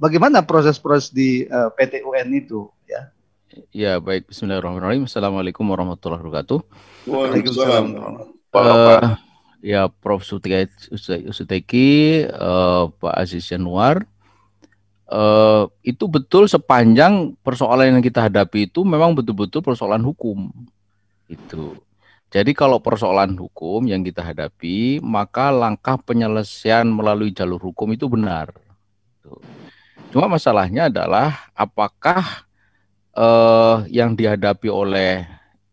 Bagaimana proses-proses di PT UN itu ya? Ya, baik. Bismillahirrahmanirrahim. Assalamualaikum warahmatullahi wabarakatuh. Waalaikumsalam. Ya, Prof. Suteki, Pak Aziz Yanuar, itu betul sepanjang persoalan yang kita hadapi itu memang betul-betul persoalan hukum. Itu. Jadi kalau persoalan hukum yang kita hadapi, maka langkah penyelesaian melalui jalur hukum itu benar. Cuma masalahnya adalah apakah yang dihadapi oleh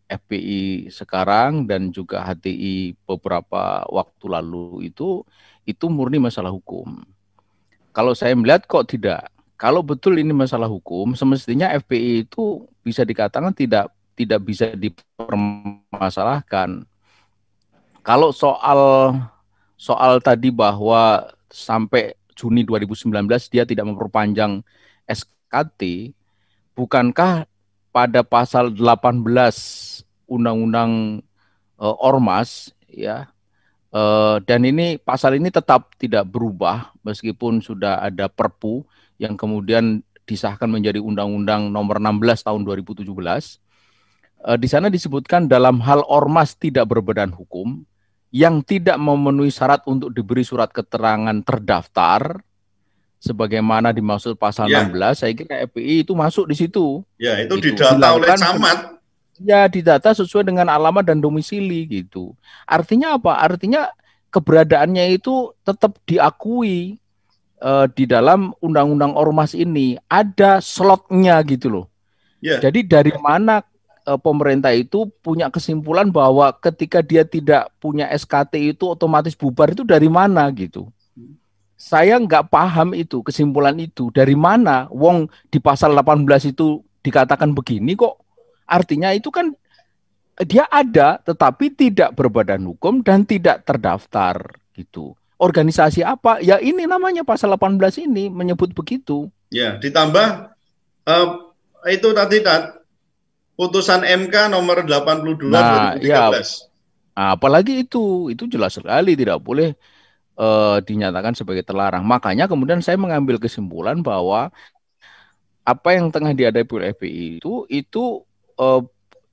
FPI sekarang dan juga HTI beberapa waktu lalu itu murni masalah hukum. Kalau saya melihat kok tidak. Kalau betul ini masalah hukum, semestinya FPI itu bisa dikatakan tidak bisa dipermasalahkan. Kalau soal tadi bahwa sampai Juni 2019 dia tidak memperpanjang SKT, bukankah pada pasal 18 Undang-Undang Ormas ya, dan ini pasal ini tetap tidak berubah meskipun sudah ada Perpu yang kemudian disahkan menjadi Undang-Undang Nomor 16 tahun 2017. Di sana disebutkan dalam hal ormas tidak berbadan hukum yang tidak memenuhi syarat untuk diberi surat keterangan terdaftar sebagaimana dimaksud pasal 16, saya kira FPI itu masuk di situ. Ya, itu didata oleh camat. Ya, didata sesuai dengan alamat dan domisili gitu. Artinya apa? Artinya keberadaannya itu tetap diakui di dalam undang-undang ormas ini. Ada slotnya gitu loh. Jadi dari mana pemerintah itu punya kesimpulan bahwa ketika dia tidak punya SKT itu otomatis bubar, itu dari mana gitu? Saya nggak paham itu, kesimpulan itu. Dari mana? Wong di pasal 18 itu dikatakan begini kok. Artinya itu kan dia ada tetapi tidak berbadan hukum dan tidak terdaftar gitu. Organisasi apa? Ya ini namanya pasal 18 ini menyebut begitu. Ya, ditambah itu tadi putusan MK nomor 82 2013. Ya, apalagi itu jelas sekali tidak boleh dinyatakan sebagai terlarang. Makanya kemudian saya mengambil kesimpulan bahwa apa yang tengah dihadapi oleh FPI itu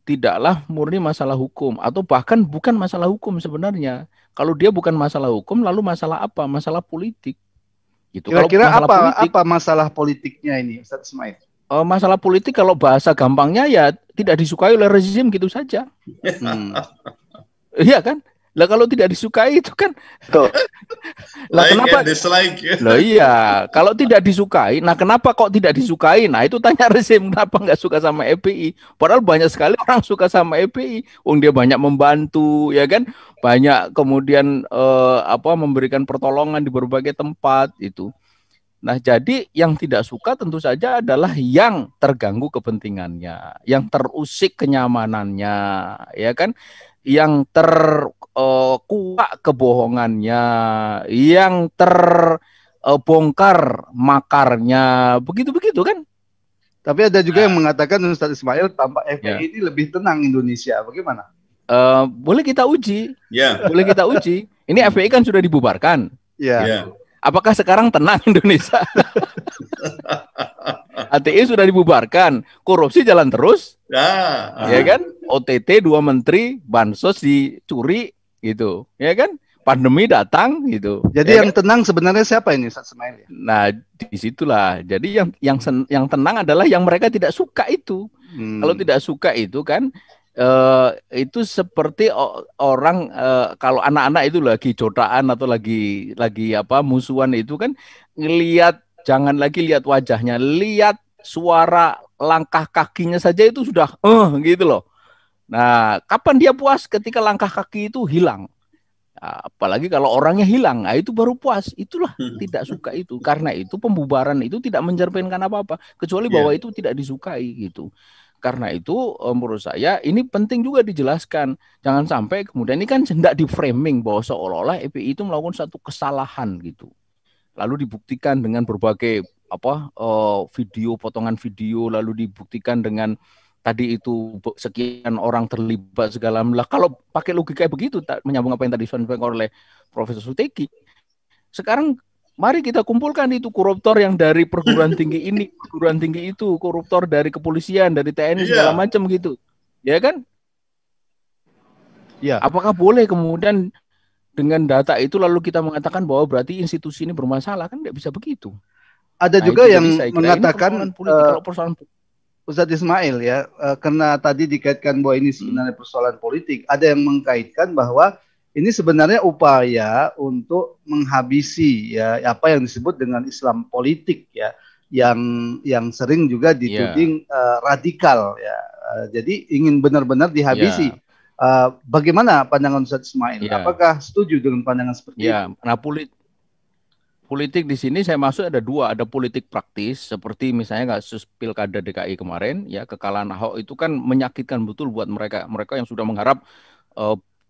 tidaklah murni masalah hukum atau bahkan bukan masalah hukum sebenarnya. Kalau dia bukan masalah hukum, lalu masalah apa? Masalah politik. Gitu. Kalau Kira-kira masalah politik, apa masalah politiknya ini, Ustaz Ismail? masalah politik kalau bahasa gampangnya ya tidak disukai oleh rezim gitu saja. Iya kan? Lah kalau tidak disukai itu kan lah Like kenapa and dislike. Lah iya, kalau tidak disukai, nah kenapa kok tidak disukai? Nah itu tanya rezim kenapa nggak suka sama FPI. Padahal banyak sekali orang suka sama FPI. Dia banyak membantu, ya kan? Banyak kemudian memberikan pertolongan di berbagai tempat itu. Nah jadi yang tidak suka tentu saja adalah yang terganggu kepentingannya, yang terusik kenyamanannya, ya kan? Yang terkuak kebohongannya, yang terbongkar makarnya, begitu-begitu kan? Tapi ada juga yang mengatakan Ustaz Ismail tanpa FPI ini lebih tenang Indonesia. Bagaimana? Boleh kita uji. Ya. Boleh kita uji. Ini FPI kan sudah dibubarkan. Ya. Apakah sekarang tenang Indonesia? HTI sudah dibubarkan, korupsi jalan terus, ya kan? OTT 2 menteri, bansos dicuri, gitu, ya kan? Pandemi datang, gitu. Jadi yang tenang sebenarnya siapa ini, Ustaz Ismail? Nah, disitulah. Jadi yang tenang adalah yang mereka tidak suka itu. Kalau tidak suka itu kan, itu seperti orang kalau anak-anak itu lagi jotaan atau lagi musuhan itu kan ngelihat. Jangan lagi lihat wajahnya, lihat suara langkah kakinya saja itu sudah gitu loh. Nah, kapan dia puas? Ketika langkah kaki itu hilang. Nah, apalagi kalau orangnya hilang, nah itu baru puas. Itulah tidak suka itu. Karena itu pembubaran itu tidak mencerminkan apa-apa, kecuali bahwa itu tidak disukai gitu. Karena itu menurut saya ini penting juga dijelaskan. Jangan sampai kemudian ini kan hendak di framing bahwa seolah-olah FPI itu melakukan satu kesalahan gitu. Lalu dibuktikan dengan berbagai video, potongan video, lalu dibuktikan dengan tadi itu sekian orang terlibat segala macam. Kalau pakai logika begitu, menyambung apa yang tadi disampaikan oleh Profesor Suteki. Sekarang mari kita kumpulkan itu koruptor yang dari perguruan tinggi ini, perguruan tinggi itu, koruptor dari kepolisian, dari TNI segala macam gitu, ya kan? Ya. Apakah boleh kemudian dengan data itu lalu kita mengatakan bahwa berarti institusi ini bermasalah? Kan tidak bisa begitu. Ada juga yang mengatakan persoalan Ustadz Ismail ya, karena tadi dikaitkan bahwa ini sebenarnya persoalan politik, ada yang mengkaitkan bahwa ini sebenarnya upaya untuk menghabisi ya apa yang disebut dengan Islam politik ya, yang sering juga dituding radikal ya. Jadi ingin benar-benar dihabisi. Bagaimana pandangan Ustadz Ismail? Apakah setuju dengan pandangan seperti itu? Nah, politik di sini saya masuk ada dua, ada politik praktis seperti misalnya kasus Pilkada DKI kemarin ya, kekalahan Ahok itu kan menyakitkan betul buat mereka yang sudah mengharap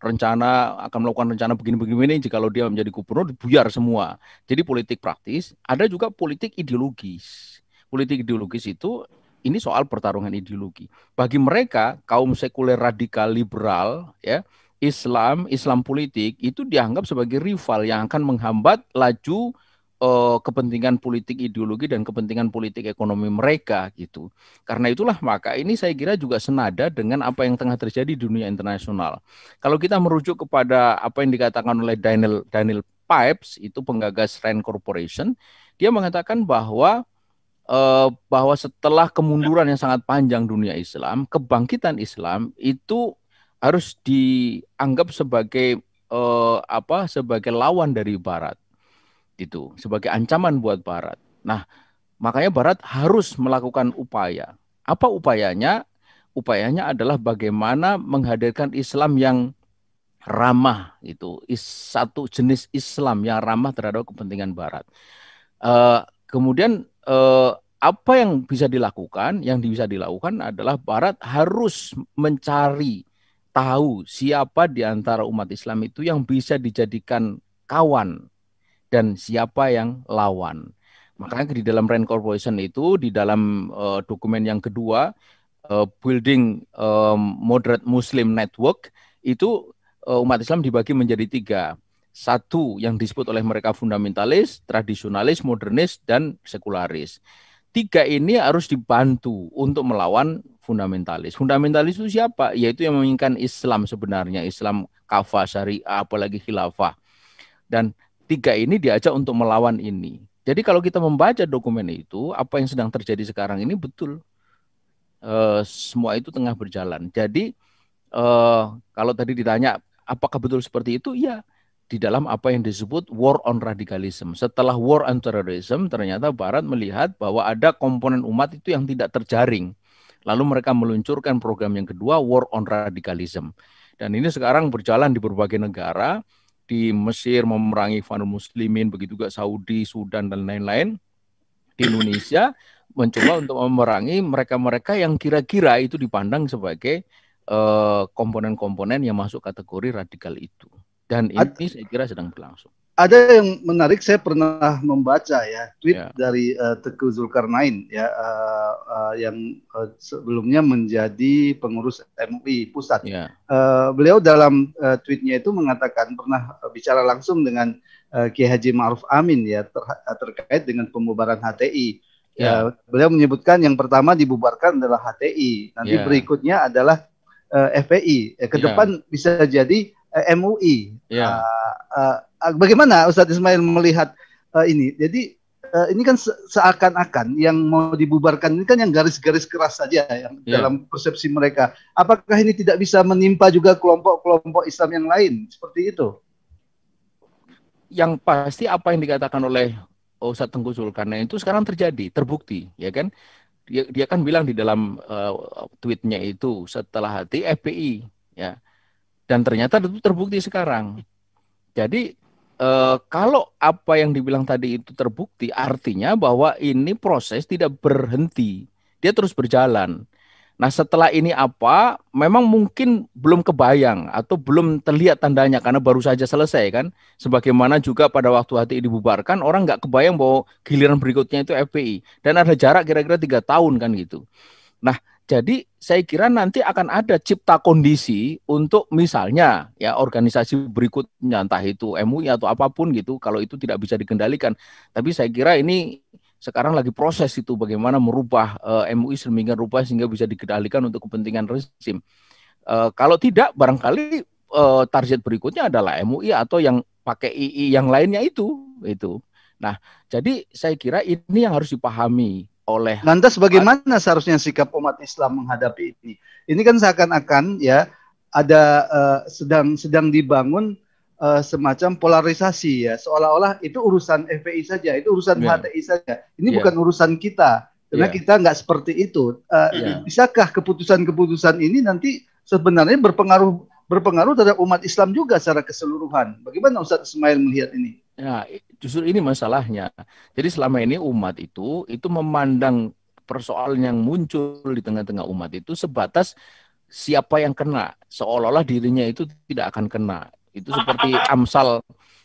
rencana akan melakukan rencana begini jikalau dia menjadi gubernur buyar semua. Jadi politik praktis, ada juga politik ideologis. Politik ideologis itu ini soal pertarungan ideologi. Bagi mereka kaum sekuler radikal liberal ya, Islam politik itu dianggap sebagai rival yang akan menghambat laju kepentingan politik ideologi dan kepentingan politik ekonomi mereka gitu. Karena itulah maka ini saya kira juga senada dengan apa yang tengah terjadi di dunia internasional. Kalau kita merujuk kepada apa yang dikatakan oleh Daniel Pipes, itu penggagas Rand Corporation, dia mengatakan bahwa setelah kemunduran yang sangat panjang dunia Islam, kebangkitan Islam itu harus dianggap sebagai sebagai lawan dari Barat, itu sebagai ancaman buat Barat. Nah, makanya Barat harus melakukan upaya. Apa upayanya? Upayanya adalah bagaimana menghadirkan Islam yang ramah, itu satu jenis Islam yang ramah terhadap kepentingan Barat. Kemudian apa yang bisa dilakukan? Yang bisa dilakukan adalah Barat harus mencari tahu siapa di antara umat Islam itu yang bisa dijadikan kawan dan siapa yang lawan. Makanya di dalam Rand Corporation itu, di dalam dokumen yang kedua, Building Moderate Muslim Network, itu umat Islam dibagi menjadi 3. Satu yang disebut oleh mereka fundamentalis, tradisionalis, modernis, dan sekularis. tiga ini harus dibantu untuk melawan fundamentalis. Fundamentalis itu siapa? Yaitu yang menginginkan Islam sebenarnya, Islam kafah, syariah, apalagi khilafah. Dan tiga ini diajak untuk melawan ini. Jadi kalau kita membaca dokumen itu, apa yang sedang terjadi sekarang ini betul. Semua itu tengah berjalan. Jadi kalau tadi ditanya apakah betul seperti itu, ya di dalam apa yang disebut war on radicalism. Setelah war on terrorism, ternyata Barat melihat bahwa ada komponen umat itu yang tidak terjaring. Lalu mereka meluncurkan program yang kedua, war on radicalism. Dan ini sekarang berjalan di berbagai negara, di Mesir memerangi Ikhwanul Muslimin, begitu juga Saudi, Sudan, dan lain-lain. Di Indonesia mencoba untuk memerangi mereka-mereka yang kira-kira itu dipandang sebagai komponen-komponen yang masuk kategori radikal itu. Dan ini saya kira sedang berlangsung. Ada yang menarik, saya pernah membaca ya tweet dari Teguh Zulkarnain ya, yang sebelumnya menjadi pengurus MUI pusat. Beliau dalam tweetnya itu mengatakan pernah bicara langsung dengan Kiai Haji Ma'ruf Amin ya terkait dengan pembubaran HTI. Beliau menyebutkan yang pertama dibubarkan adalah HTI, nanti berikutnya adalah FPI, ke depan bisa jadi MUI. Bagaimana Ustadz Ismail melihat ini? Jadi ini kan seakan-akan yang mau dibubarkan ini kan yang garis-garis keras saja yang dalam persepsi mereka. Apakah ini tidak bisa menimpa juga kelompok-kelompok Islam yang lain seperti itu? Yang pasti apa yang dikatakan oleh Ustadz Tengku Zulkarnain itu sekarang terjadi, terbukti, ya kan? Dia kan bilang di dalam tweetnya itu setelah hati FPI, ya. Dan ternyata itu terbukti sekarang. Jadi kalau apa yang dibilang tadi itu terbukti, artinya bahwa ini proses tidak berhenti, dia terus berjalan. Nah setelah ini apa, memang mungkin belum kebayang atau belum terlihat tandanya karena baru saja selesai kan. Sebagaimana juga pada waktu HTI dibubarkan, orang nggak kebayang bahwa giliran berikutnya itu FPI. Dan ada jarak kira-kira 3 tahun kan gitu. Nah jadi saya kira nanti akan ada cipta kondisi untuk misalnya ya organisasi berikutnya, entah itu MUI atau apapun gitu, kalau itu tidak bisa dikendalikan. Tapi saya kira ini sekarang lagi proses itu bagaimana merubah MUI sedemikian rupa sehingga bisa dikendalikan untuk kepentingan rezim. Kalau tidak barangkali target berikutnya adalah MUI atau yang pakai II yang lainnya itu. Nah, jadi saya kira ini yang harus dipahami oleh. Lantas bagaimana seharusnya sikap umat Islam menghadapi ini? Ini kan seakan-akan ya ada sedang dibangun semacam polarisasi ya, seolah-olah itu urusan FPI saja, itu urusan HTI saja. Ini bukan urusan kita, karena kita nggak seperti itu. Bisakah keputusan-keputusan ini nanti sebenarnya berpengaruh terhadap umat Islam juga secara keseluruhan? Bagaimana Ustadz Ismail melihat ini? Ya, justru ini masalahnya. Jadi selama ini umat itu memandang persoalan yang muncul di tengah-tengah umat itu sebatas siapa yang kena, seolah-olah dirinya itu tidak akan kena. Itu seperti Amsal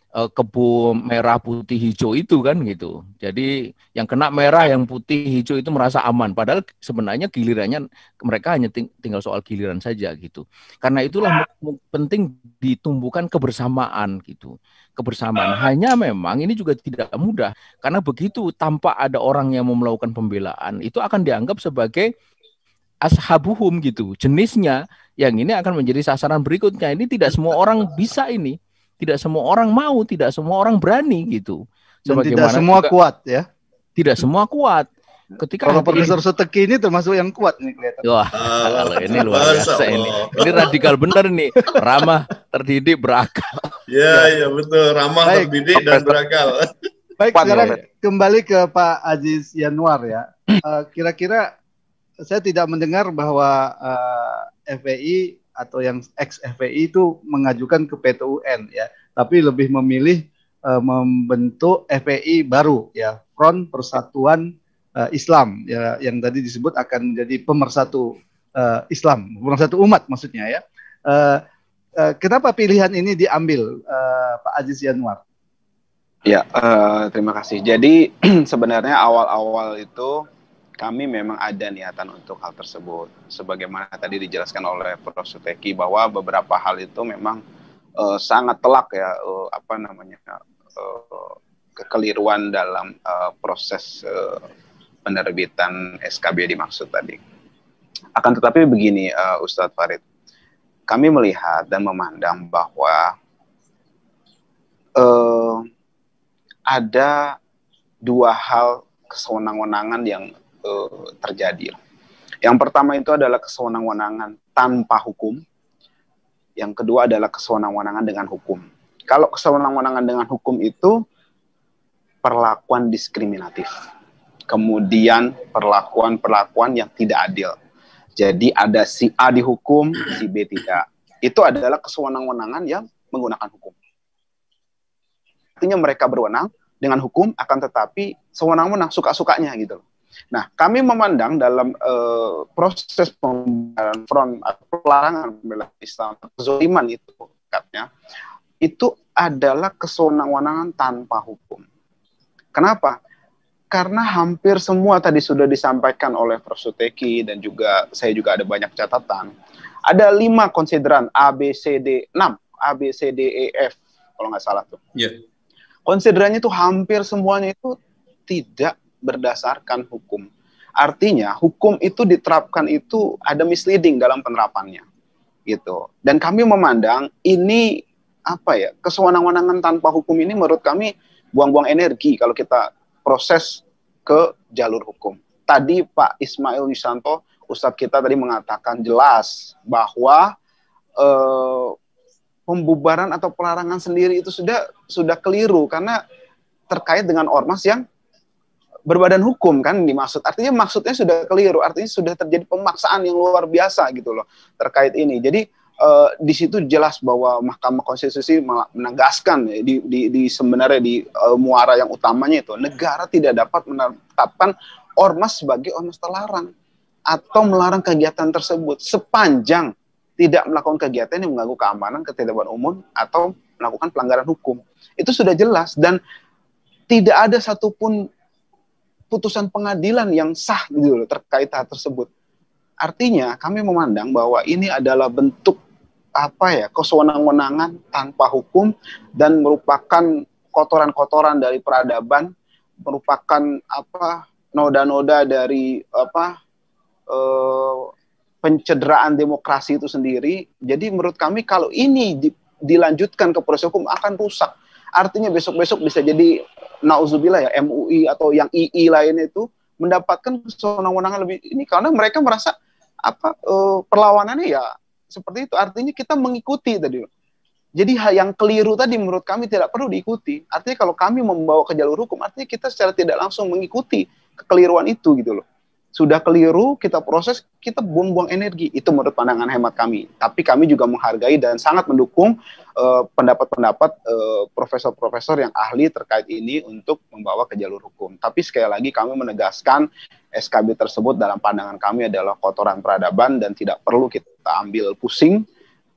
kebo merah putih hijau itu kan gitu. Jadi yang kena merah, yang putih hijau itu merasa aman. Padahal sebenarnya gilirannya mereka hanya tinggal soal giliran saja gitu. Karena itulah penting ditumbuhkan kebersamaan gitu. Kebersamaan. Hanya memang ini juga tidak mudah. Karena begitu tanpa ada orang yang mau melakukan pembelaan, itu akan dianggap sebagai ashabuhum gitu. Jenisnya yang ini akan menjadi sasaran berikutnya. Ini tidak semua orang bisa ini. Tidak semua orang mau, tidak semua orang berani gitu. Dan tidak semua kuat ya. Tidak semua kuat. Ketika kalau Profesor Suteki ini termasuk yang kuat nih kelihatan. Wah, kalau ini luar biasa ini. Ini radikal bener nih. Ramah, terdidik, berakal. Ya betul. Ramah, terdidik, dan berakal. Baik, sekarang kembali ke Pak Aziz Yanwar ya. Kira-kira saya tidak mendengar bahwa FPI atau yang ex-FPI itu mengajukan ke PT UN ya, tapi lebih memilih membentuk FPI baru ya, Front Persatuan Islam ya, yang tadi disebut akan menjadi pemersatu Islam, pemersatu umat maksudnya ya. Kenapa pilihan ini diambil Pak Aziz Yanwar? Ya, terima kasih. Jadi sebenarnya awal-awal itu kami memang ada niatan untuk hal tersebut. Sebagaimana tadi dijelaskan oleh Prof. Suteki bahwa beberapa hal itu memang sangat telak ya, kekeliruan dalam proses penerbitan SKB dimaksud tadi. Akan tetapi begini, Ustadz Farid, kami melihat dan memandang bahwa ada dua hal kesewenang-wenangan yang terjadi. Yang pertama itu adalah kesewenang-wenangan tanpa hukum. Yang kedua adalah kesewenang-wenangan dengan hukum. Kalau kesewenang-wenangan dengan hukum itu perlakuan diskriminatif. Kemudian perlakuan yang tidak adil. Jadi ada si A dihukum, si B tidak. Itu adalah kesewenang-wenangan yang menggunakan hukum. Artinya mereka berwenang dengan hukum, akan tetapi sewenang-wenang, suka-sukanya gitu. Nah, kami memandang dalam proses pembelaan front pelarangan pembela Islam, kezaliman itu katanya, itu adalah kesewenang-wenangan tanpa hukum. Kenapa? Karena hampir semua tadi sudah disampaikan oleh Prof. Suteki dan juga saya juga ada banyak catatan. Ada 5 konsideran A, B, C, D, 6 A, B, C, D, E, F kalau nggak salah tuh. Yeah. Konsiderannya itu hampir semuanya itu tidak berdasarkan hukum. Artinya hukum itu diterapkan itu ada misleading dalam penerapannya, gitu. Dan kami memandang ini kesewenang-wenangan tanpa hukum ini menurut kami buang-buang energi kalau kita proses ke jalur hukum. Tadi Pak Ismail Yusanto, Ustadz kita tadi mengatakan jelas bahwa pembubaran atau pelarangan sendiri itu sudah keliru karena terkait dengan ormas yang berbadan hukum kan dimaksud. Artinya maksudnya sudah keliru, artinya sudah terjadi pemaksaan yang luar biasa gitu loh terkait ini. Jadi di situ jelas bahwa Mahkamah Konstitusi menegaskan sebenarnya di muara yang utamanya itu negara tidak dapat menetapkan ormas sebagai ormas terlarang atau melarang kegiatan tersebut sepanjang tidak melakukan kegiatan yang mengganggu keamanan, ketertiban umum atau melakukan pelanggaran hukum. Itu sudah jelas dan tidak ada satupun putusan pengadilan yang sah gitu loh terkait hal tersebut. Artinya kami memandang bahwa ini adalah bentuk kesewenang-wenangan tanpa hukum dan merupakan kotoran-kotoran dari peradaban, merupakan noda-noda dari pencederaan demokrasi itu sendiri. Jadi menurut kami kalau ini dilanjutkan ke proses hukum akan rusak. Artinya besok-besok bisa jadi nauzubillah ya MUI atau yang II lainnya itu mendapatkan kesewenang-wenangan lebih ini karena mereka merasa perlawanannya ya seperti itu. Artinya kita mengikuti tadi. Jadi hal yang keliru tadi menurut kami tidak perlu diikuti. Artinya kalau kami membawa ke jalur hukum, artinya kita secara tidak langsung mengikuti kekeliruan itu gitu loh. Sudah keliru, kita proses, kita buang-buang energi. Itu menurut pandangan hemat kami. Tapi kami juga menghargai dan sangat mendukung pendapat-pendapat profesor-profesor yang ahli terkait ini untuk membawa ke jalur hukum. Tapi sekali lagi kami menegaskan SKB tersebut dalam pandangan kami adalah kotoran peradaban dan tidak perlu kita ambil pusing.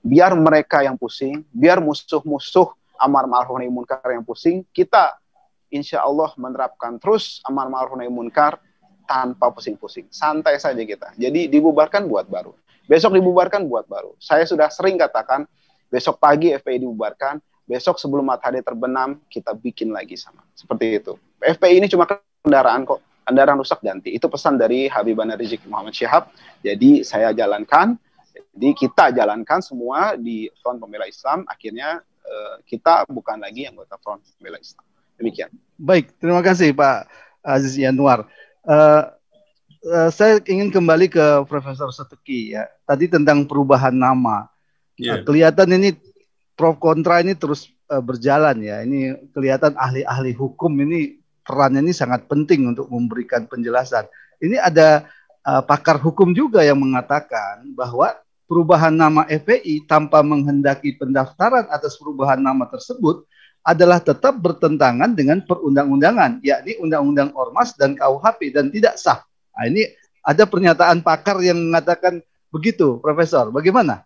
Biar mereka yang pusing, biar musuh-musuh amar ma'ruf nahi munkar yang pusing, kita insya Allah menerapkan terus amar ma'ruf nahi munkar tanpa pusing-pusing, santai saja kita. Jadi dibubarkan buat baru. Besok dibubarkan buat baru. Saya sudah sering katakan, besok pagi FPI dibubarkan, besok sebelum matahari terbenam, kita bikin lagi sama. Seperti itu. FPI ini cuma kendaraan kok. Kendaraan rusak ganti. Itu pesan dari Habibana Rizik Muhammad Syihab. Jadi saya jalankan. Jadi kita jalankan semua di Front Pembela Islam. Akhirnya kita bukan lagi anggota Front Pembela Islam. Demikian. Baik, terima kasih Pak Aziz Yanuar. Saya ingin kembali ke Profesor Suteki ya. Tadi tentang perubahan nama. Yeah. Kelihatan ini pro kontra ini terus berjalan ya. Ini kelihatan ahli-ahli hukum ini perannya ini sangat penting untuk memberikan penjelasan. Ini ada pakar hukum juga yang mengatakan bahwa perubahan nama FPI tanpa menghendaki pendaftaran atas perubahan nama tersebut adalah tetap bertentangan dengan perundang-undangan, yakni Undang-Undang Ormas dan KUHP dan tidak sah. Nah, ini ada pernyataan pakar yang mengatakan begitu, Profesor. Bagaimana?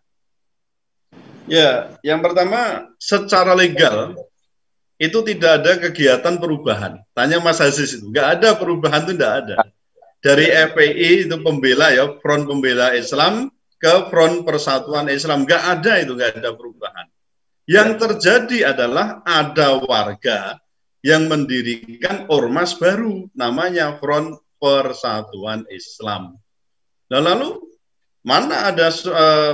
Ya, yang pertama secara legal itu tidak ada kegiatan perubahan. Tanya Mas Aziz itu, nggak ada perubahan itu nggak ada. Dari FPI itu pembela ya, Front Pembela Islam ke Front Persatuan Islam, nggak ada itu, nggak ada perubahan. Yang terjadi adalah ada warga yang mendirikan ormas baru, namanya Front Persatuan Islam. Nah, lalu mana ada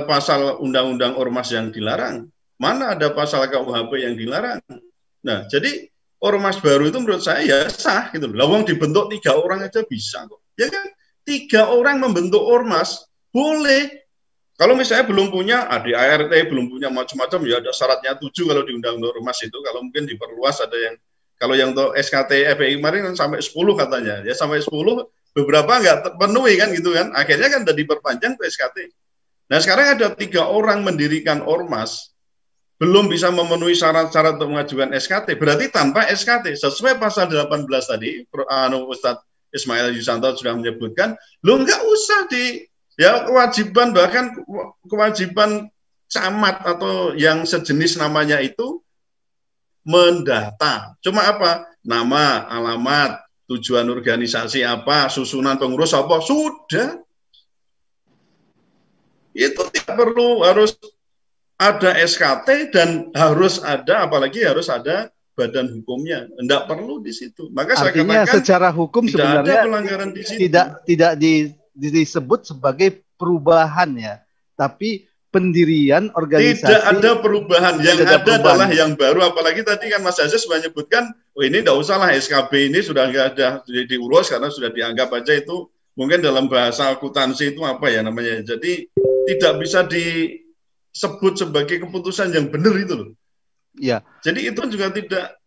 pasal undang-undang ormas yang dilarang? Mana ada pasal KUHP yang dilarang? Nah, jadi ormas baru itu menurut saya ya sah gitu loh. Lawang dibentuk 3 orang aja bisa kok. Ya kan? 3 orang membentuk ormas boleh. Kalau misalnya belum punya ADART, belum punya macam-macam, ya ada syaratnya 7 kalau di undang-undang ormas itu. Kalau mungkin diperluas ada yang, kalau yang untuk SKT FPI kemarin kan sampai 10 katanya. Ya sampai 10, beberapa nggak terpenuhi kan gitu kan. Akhirnya kan udah diperpanjang ke SKT. Nah sekarang ada 3 orang mendirikan ormas, belum bisa memenuhi syarat-syarat untuk mengajukan SKT. Berarti tanpa SKT, sesuai pasal 18 tadi, Ustadz Ismail Yusanto sudah menyebutkan, lo nggak usah ya kewajiban, bahkan kewajiban camat atau yang sejenis namanya itu mendata. Cuma apa? Nama, alamat, tujuan organisasi apa, susunan pengurus apa, sudah. Itu tidak perlu harus ada SKT dan harus ada, apalagi harus ada badan hukumnya. Tidak perlu di situ. Maka artinya saya katakan secara hukum tidak sebenarnya ada pelanggaran di situ. Tidak disebut sebagai perubahan ya, tapi pendirian organisasi. Tidak ada perubahan, yang ada adalah yang baru. Apalagi tadi kan Mas Aziz menyebutkan, oh ini tidak usahlah SKB ini sudah nggak ada diurus karena sudah dianggap aja itu mungkin dalam bahasa akuntansi itu apa ya namanya. Jadi tidak bisa disebut sebagai keputusan yang benar itu loh. Ya. Jadi itu juga tidak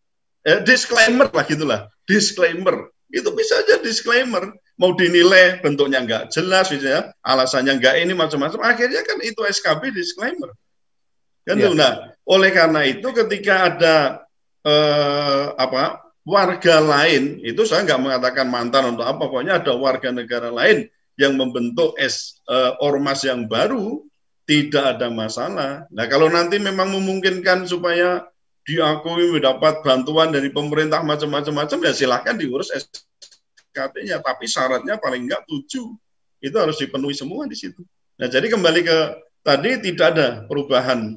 disclaimer lah gitulah, disclaimer. Itu bisa aja disclaimer. Mau dinilai bentuknya nggak jelas, misalnya alasannya nggak ini macam-macam, akhirnya kan itu SKB disclaimer. Kan ya. Nah, oleh karena itu ketika ada warga lain, itu saya nggak mengatakan mantan untuk apa, pokoknya ada warga negara lain yang membentuk ormas yang baru, tidak ada masalah. Nah, kalau nanti memang memungkinkan supaya diakui mendapat bantuan dari pemerintah macam-macam, ya silahkan diurus SKT-nya, tapi syaratnya paling enggak 7. Itu harus dipenuhi semua di situ. Nah, jadi kembali ke tadi, tidak ada perubahan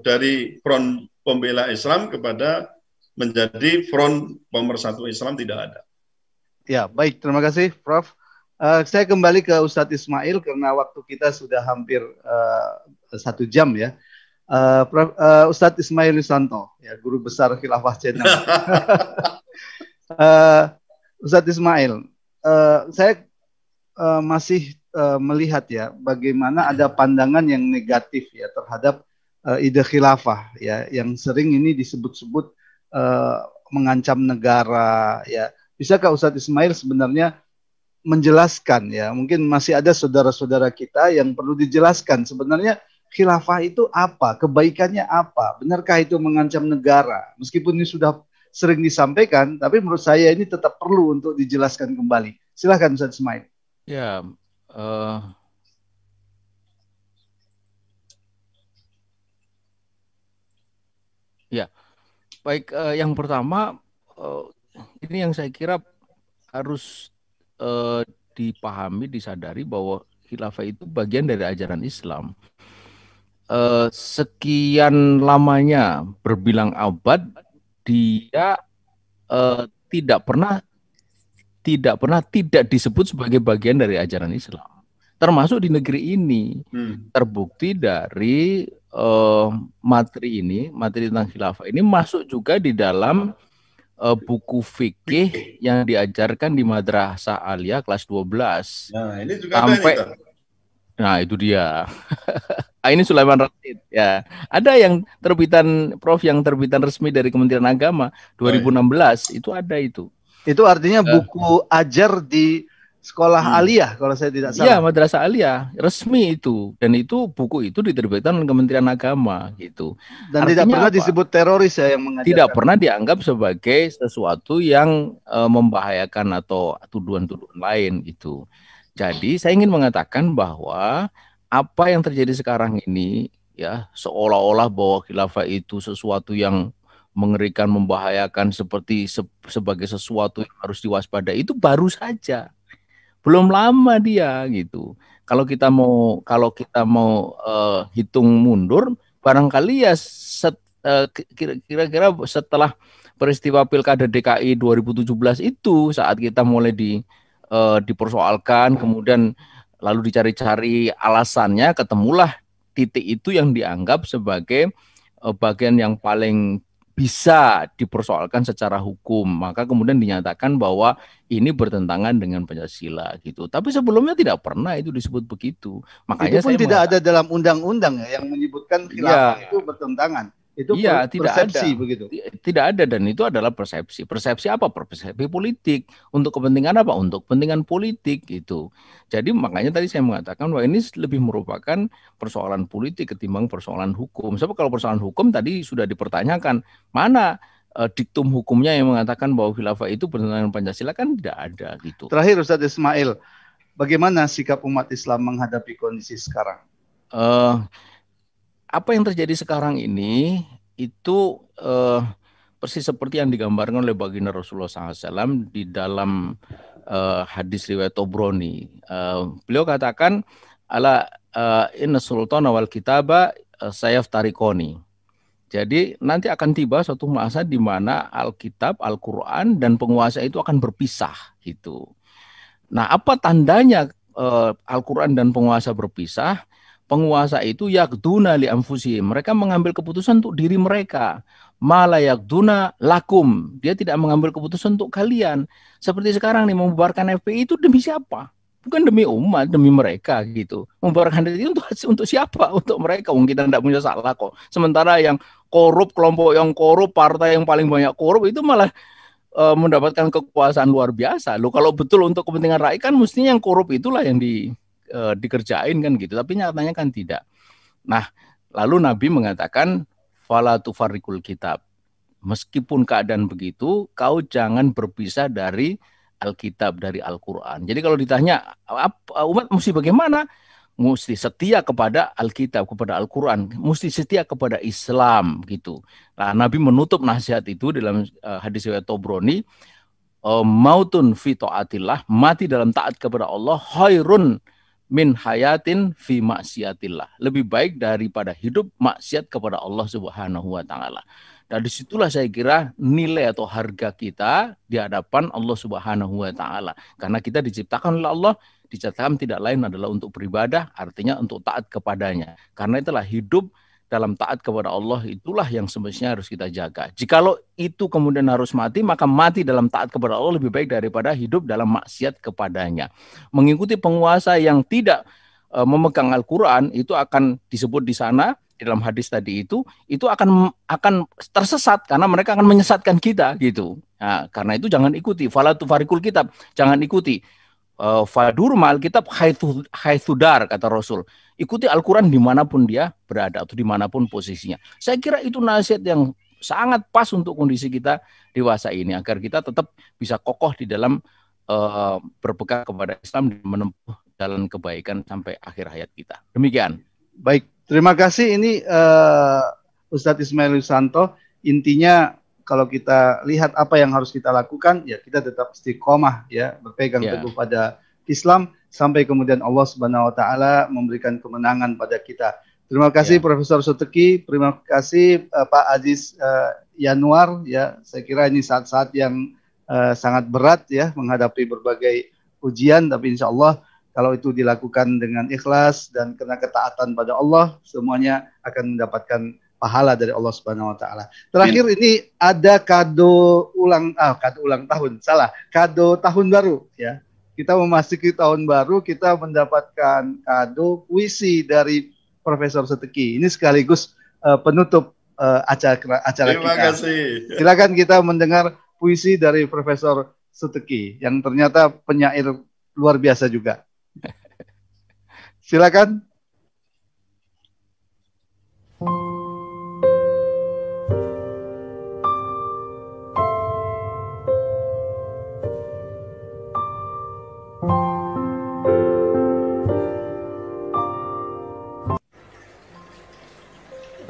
dari Front Pembela Islam kepada menjadi Front Pemersatu Islam, tidak ada. Ya, baik, terima kasih Prof. Saya kembali ke Ustadz Ismail karena waktu kita sudah hampir 1 jam ya. Ustadz Ismail Yusanto, ya, Guru Besar Khilafah Channel. Ustadz Ismail, saya masih melihat ya bagaimana ada pandangan yang negatif ya terhadap ide khilafah ya, yang sering ini disebut-sebut mengancam negara ya. Bisakah Ustadz Ismail sebenarnya menjelaskan ya, mungkin masih ada saudara-saudara kita yang perlu dijelaskan sebenarnya khilafah itu apa, kebaikannya apa, benarkah itu mengancam negara? Meskipun ini sudah sering disampaikan, tapi menurut saya ini tetap perlu untuk dijelaskan kembali. Silakan Ustadz Ismail. Ya, ya, baik. Yang pertama, ini yang saya kira harus dipahami, disadari bahwa khilafah itu bagian dari ajaran Islam. Sekian lamanya, berbilang abad, dia tidak pernah tidak disebut sebagai bagian dari ajaran Islam, termasuk di negeri ini. Terbukti dari materi tentang khilafah ini masuk juga di dalam buku fikih yang diajarkan di Madrasah Aliyah kelas 12. Nah, ini juga sampai ada ini, nah itu dia. Ini Sulaiman Rasid ya. Ada yang terbitan Prof, yang terbitan resmi dari Kementerian Agama 2016 itu ada itu. Itu artinya buku ajar di sekolah aliyah kalau saya tidak salah. Iya, Madrasah Aliyah resmi itu, dan itu buku itu diterbitkan oleh Kementerian Agama gitu. Dan artinya tidak pernah disebut teroris ya yang mengajarkan. Tidak pernah dianggap sebagai sesuatu yang membahayakan atau tuduhan-tuduhan lain gitu. Jadi saya ingin mengatakan bahwa apa yang terjadi sekarang ini ya, seolah-olah bahwa khilafah itu sesuatu yang mengerikan, membahayakan, seperti sebagai sesuatu yang harus diwaspadai, itu baru saja. Belum lama dia gitu. Kalau kita mau hitung mundur, barangkali ya kira-kira setelah peristiwa Pilkada DKI 2017 itu, saat kita mulai dipersoalkan, kemudian lalu dicari-cari alasannya, ketemulah titik itu yang dianggap sebagai bagian yang paling bisa dipersoalkan secara hukum. Maka kemudian dinyatakan bahwa ini bertentangan dengan Pancasila gitu. Tapi sebelumnya tidak pernah itu disebut begitu. Makanya itu pun tidak ada dalam undang-undang ya yang menyebutkan khilafah itu bertentangan. Itu persepsi begitu. Tidak ada, dan itu adalah persepsi. Persepsi apa? Persepsi politik. Untuk kepentingan apa? Untuk kepentingan politik gitu. Jadi makanya tadi saya mengatakan bahwa ini lebih merupakan persoalan politik ketimbang persoalan hukum. Sebab kalau persoalan hukum tadi sudah dipertanyakan, mana diktum hukumnya yang mengatakan bahwa khilafah itu bertentangan dengan Pancasila, kan tidak ada gitu. Terakhir Ustaz Ismail, bagaimana sikap umat Islam menghadapi kondisi sekarang? Apa yang terjadi sekarang ini itu persis seperti yang digambarkan oleh baginda Rasulullah SAW di dalam hadis riwayat Tobroni. Beliau katakan, ala inna sultana wal kitaba sayaftarikoni. Jadi nanti akan tiba suatu masa di mana Alkitab, Al-Quran dan penguasa itu akan berpisah gitu. Nah, apa tandanya Al-Quran dan penguasa berpisah? Penguasa itu yakduna li anfusihim. Mereka mengambil keputusan untuk diri mereka. Mala yakduna lakum. Dia tidak mengambil keputusan untuk kalian. Seperti sekarang nih, membubarkan FPI itu demi siapa? Bukan demi umat, demi mereka gitu. Membubarkan itu untuk siapa? Untuk mereka. Kita tidak punya salah kok. Sementara yang korup, kelompok yang korup, partai yang paling banyak korup itu malah mendapatkan kekuasaan luar biasa. Loh, kalau betul untuk kepentingan rakyat kan mestinya yang korup itulah yang dikerjain kan gitu, tapi nyatanya kan tidak. Nah, lalu Nabi mengatakan fala tufarriqul kitab. Meskipun keadaan begitu, kau jangan berpisah dari Alkitab, dari Al-Qur'an. Jadi kalau ditanya umat mesti bagaimana? Mesti setia kepada Alkitab, kepada Al-Qur'an, mesti setia kepada Islam gitu. Nah, Nabi menutup nasihat itu dalam hadis riwayat Tobroni, mautun fi taatillah, mati dalam taat kepada Allah, khairun min hayatin fi maksiatillah, lebih baik daripada hidup maksiat kepada Allah Subhanahu wa taala. Dan disitulah saya kira nilai atau harga kita di hadapan Allah Subhanahu wa taala. Karena kita diciptakan oleh Allah, diciptakan tidak lain adalah untuk beribadah, artinya untuk taat kepadanya. Karena itulah hidup dalam taat kepada Allah itulah yang semestinya harus kita jaga. Jikalau itu kemudian harus mati, maka mati dalam taat kepada Allah lebih baik daripada hidup dalam maksiat kepadanya. Mengikuti penguasa yang tidak memegang Al-Quran itu akan disebut di sana di dalam hadis tadi itu akan tersesat karena mereka akan menyesatkan kita gitu. Nah, karena itu jangan ikuti. Fala tufarriqul kitab, jangan ikuti. Fadur ma'al kitab haitsudar, kata Rasul. Ikuti Al-Quran dimanapun dia berada atau dimanapun posisinya. Saya kira itu nasihat yang sangat pas untuk kondisi kita dewasa ini, agar kita tetap bisa kokoh di dalam berpegang kepada Islam dan menempuh jalan kebaikan sampai akhir hayat kita. Demikian. Baik, terima kasih. Ini Ustadz Ismail Yusanto, intinya kalau kita lihat apa yang harus kita lakukan, ya kita tetap istiqomah, ya berpegang teguh pada Islam sampai kemudian Allah Subhanahu Wa Taala memberikan kemenangan pada kita. Terima kasih Profesor Suteki, terima kasih Pak Aziz Yanuar. Ya, saya kira ini saat-saat yang sangat berat ya menghadapi berbagai ujian, tapi insya Allah kalau itu dilakukan dengan ikhlas dan kena ketaatan pada Allah, semuanya akan mendapatkan pahala dari Allah Subhanahu wa taala. Terakhir ini ada kado ulang tahun baru ya. Kita memasuki tahun baru, kita mendapatkan kado puisi dari Profesor Suteki. Ini sekaligus penutup acara Terima kita. Kasih. Silakan kita mendengar puisi dari Profesor Suteki yang ternyata penyair luar biasa juga. Silakan.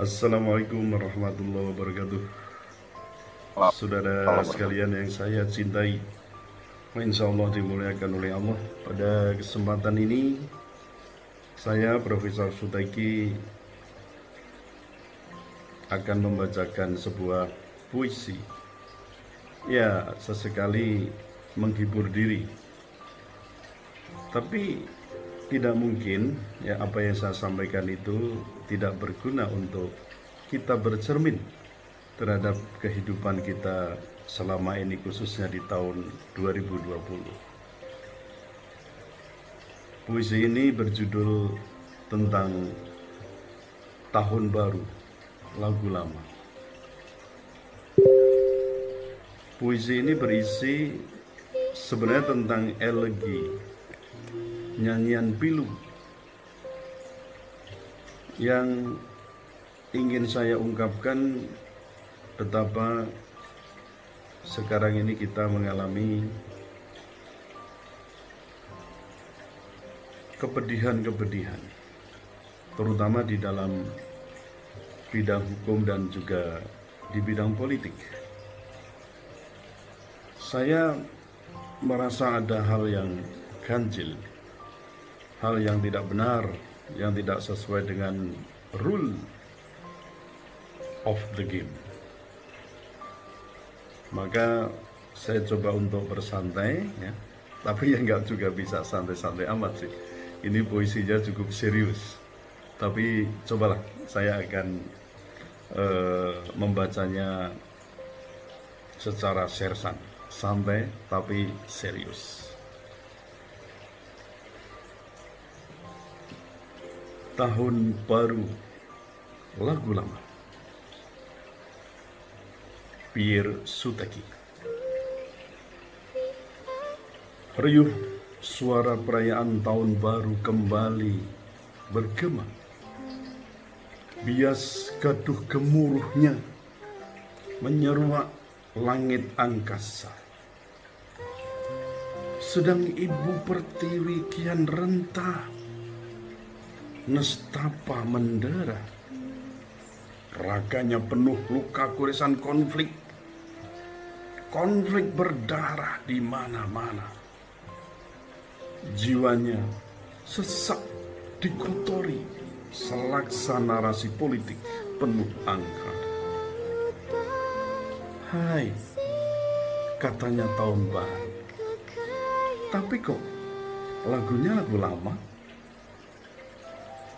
Assalamualaikum warahmatullahi wabarakatuh. Saudara sekalian yang saya cintai, insya Allah dimuliakan oleh Allah. Pada kesempatan ini saya Profesor Suteki akan membacakan sebuah puisi. Ya, sesekali menghibur diri Tapi tidak mungkin ya apa yang saya sampaikan itu tidak berguna untuk kita bercermin terhadap kehidupan kita selama ini, khususnya di tahun 2020. Puisi ini berjudul tentang Tahun Baru, Lagu Lama. Puisi ini berisi sebenarnya tentang elegi, nyanyian pilu yang ingin saya ungkapkan betapa sekarang ini kita mengalami kepedihan-kepedihan, terutama di dalam bidang hukum dan juga di bidang politik. Saya merasa ada hal yang ganjil, hal yang tidak benar, yang tidak sesuai dengan rule of the game. Maka saya coba untuk bersantai, ya, tapi ya nggak juga bisa santai-santai amat sih. Ini puisinya cukup serius, tapi cobalah saya akan membacanya secara sersan, santai tapi serius. Tahun Baru, Lagu Lama, Pierre Suteki. Riuh suara perayaan tahun baru kembali bergema. Bias gaduh gemuruhnya menyeruak langit angkasa. Sedang Ibu Pertiwi kian rentah, nestapa mendera. Raganya penuh luka kurisan konflik. Konflik berdarah di mana-mana. Jiwanya sesak dikotori selaksa narasi politik penuh angka. Hai, katanya tahun baru. Tapi kok lagunya lagu lama?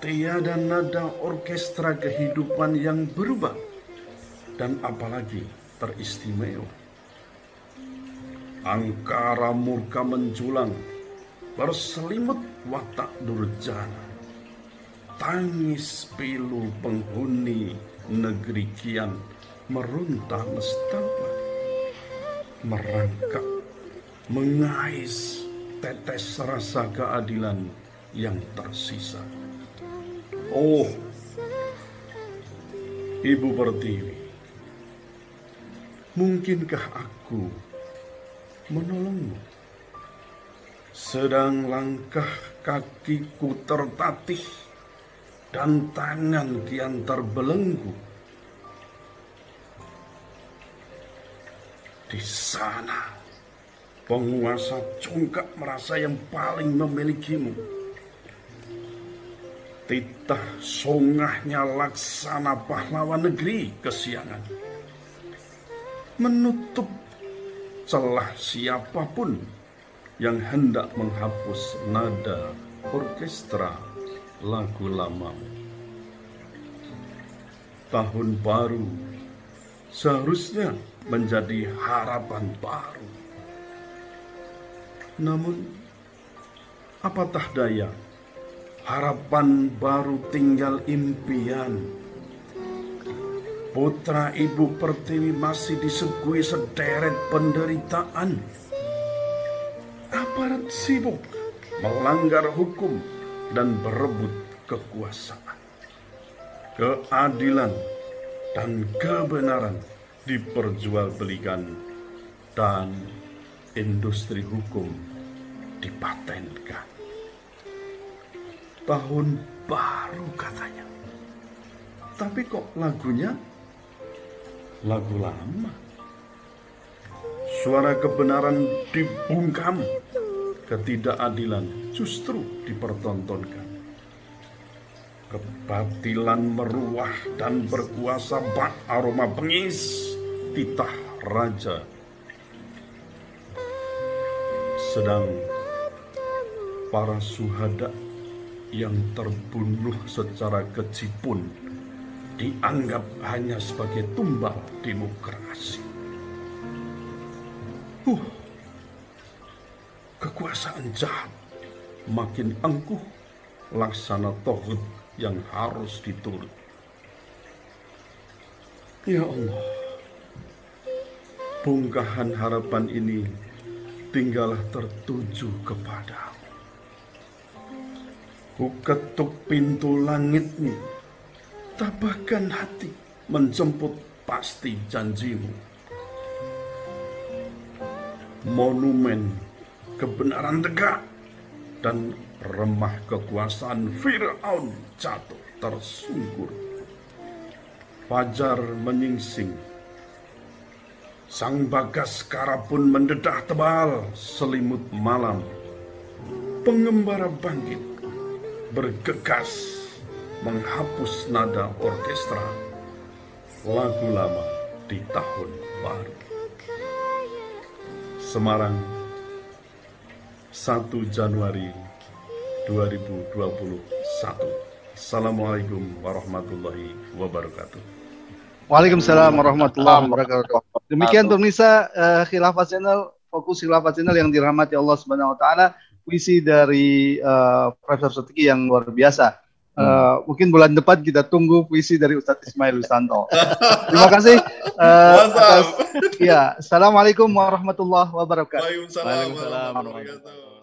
Tiada nada orkestra kehidupan yang berubah dan apalagi teristimewa. Angkara murka menjulang, berselimut watak durjana. Tangis pilu penghuni negeri kian meruntah nestapa. Merangkak, mengais tetes rasa keadilan yang tersisa. Oh, Ibu Pertiwi, mungkinkah aku menolongmu? Sedang langkah kakiku tertatih dan tangan kian terbelenggu. Di sana, penguasa congkak merasa yang paling memilikimu. Titah songahnya laksana pahlawan negeri kesiangan, menutup celah siapapun yang hendak menghapus nada orkestra lagu lama. Tahun baru seharusnya menjadi harapan baru. Namun, apatah daya, harapan baru tinggal impian. Putra Ibu Pertiwi masih disuguhi sederet penderitaan. Aparat sibuk melanggar hukum dan berebut kekuasaan. Keadilan dan kebenaran diperjualbelikan dan industri hukum dipatenkan. Tahun baru katanya, tapi kok lagunya lagu lama. Suara kebenaran dibungkam, ketidakadilan justru dipertontonkan. Kebatilan meruah dan berkuasa bak aroma bengis titah raja. Sedang para syuhada yang terbunuh secara keji pun dianggap hanya sebagai tumbal demokrasi. Kekuasaan jahat makin angkuh, laksana tauhid yang harus diturut. Ya Allah, bongkahan harapan ini tinggallah tertuju kepadamu. Ku ketuk pintu langitmu, tabahkan hati menjemput pasti janjimu. Monumen kebenaran tegak dan remah kekuasaan Fir'aun jatuh tersungkur. Fajar menyingsing, sang Bagaskara pun mendedah tebal selimut malam. Pengembara bangkit, bergegas menghapus nada orkestra lagu lama di tahun baru. Semarang, 1 Januari 2021. Assalamualaikum warahmatullahi wabarakatuh. Waalaikumsalam warahmatullahi wabarakatuh. Demikian pemirsa Khilafah Channel, Fokus Khilafah Channel yang dirahmati Allah Subhanahu wa taala, puisi dari Profesor Sutiki yang luar biasa. Mungkin bulan depan kita tunggu puisi dari Ustadz Ismail Wisanto. Terima kasih. Assalamualaikum warahmatullahi wabarakatuh. Waalaikumsalam warahmatullahi wabarakatuh.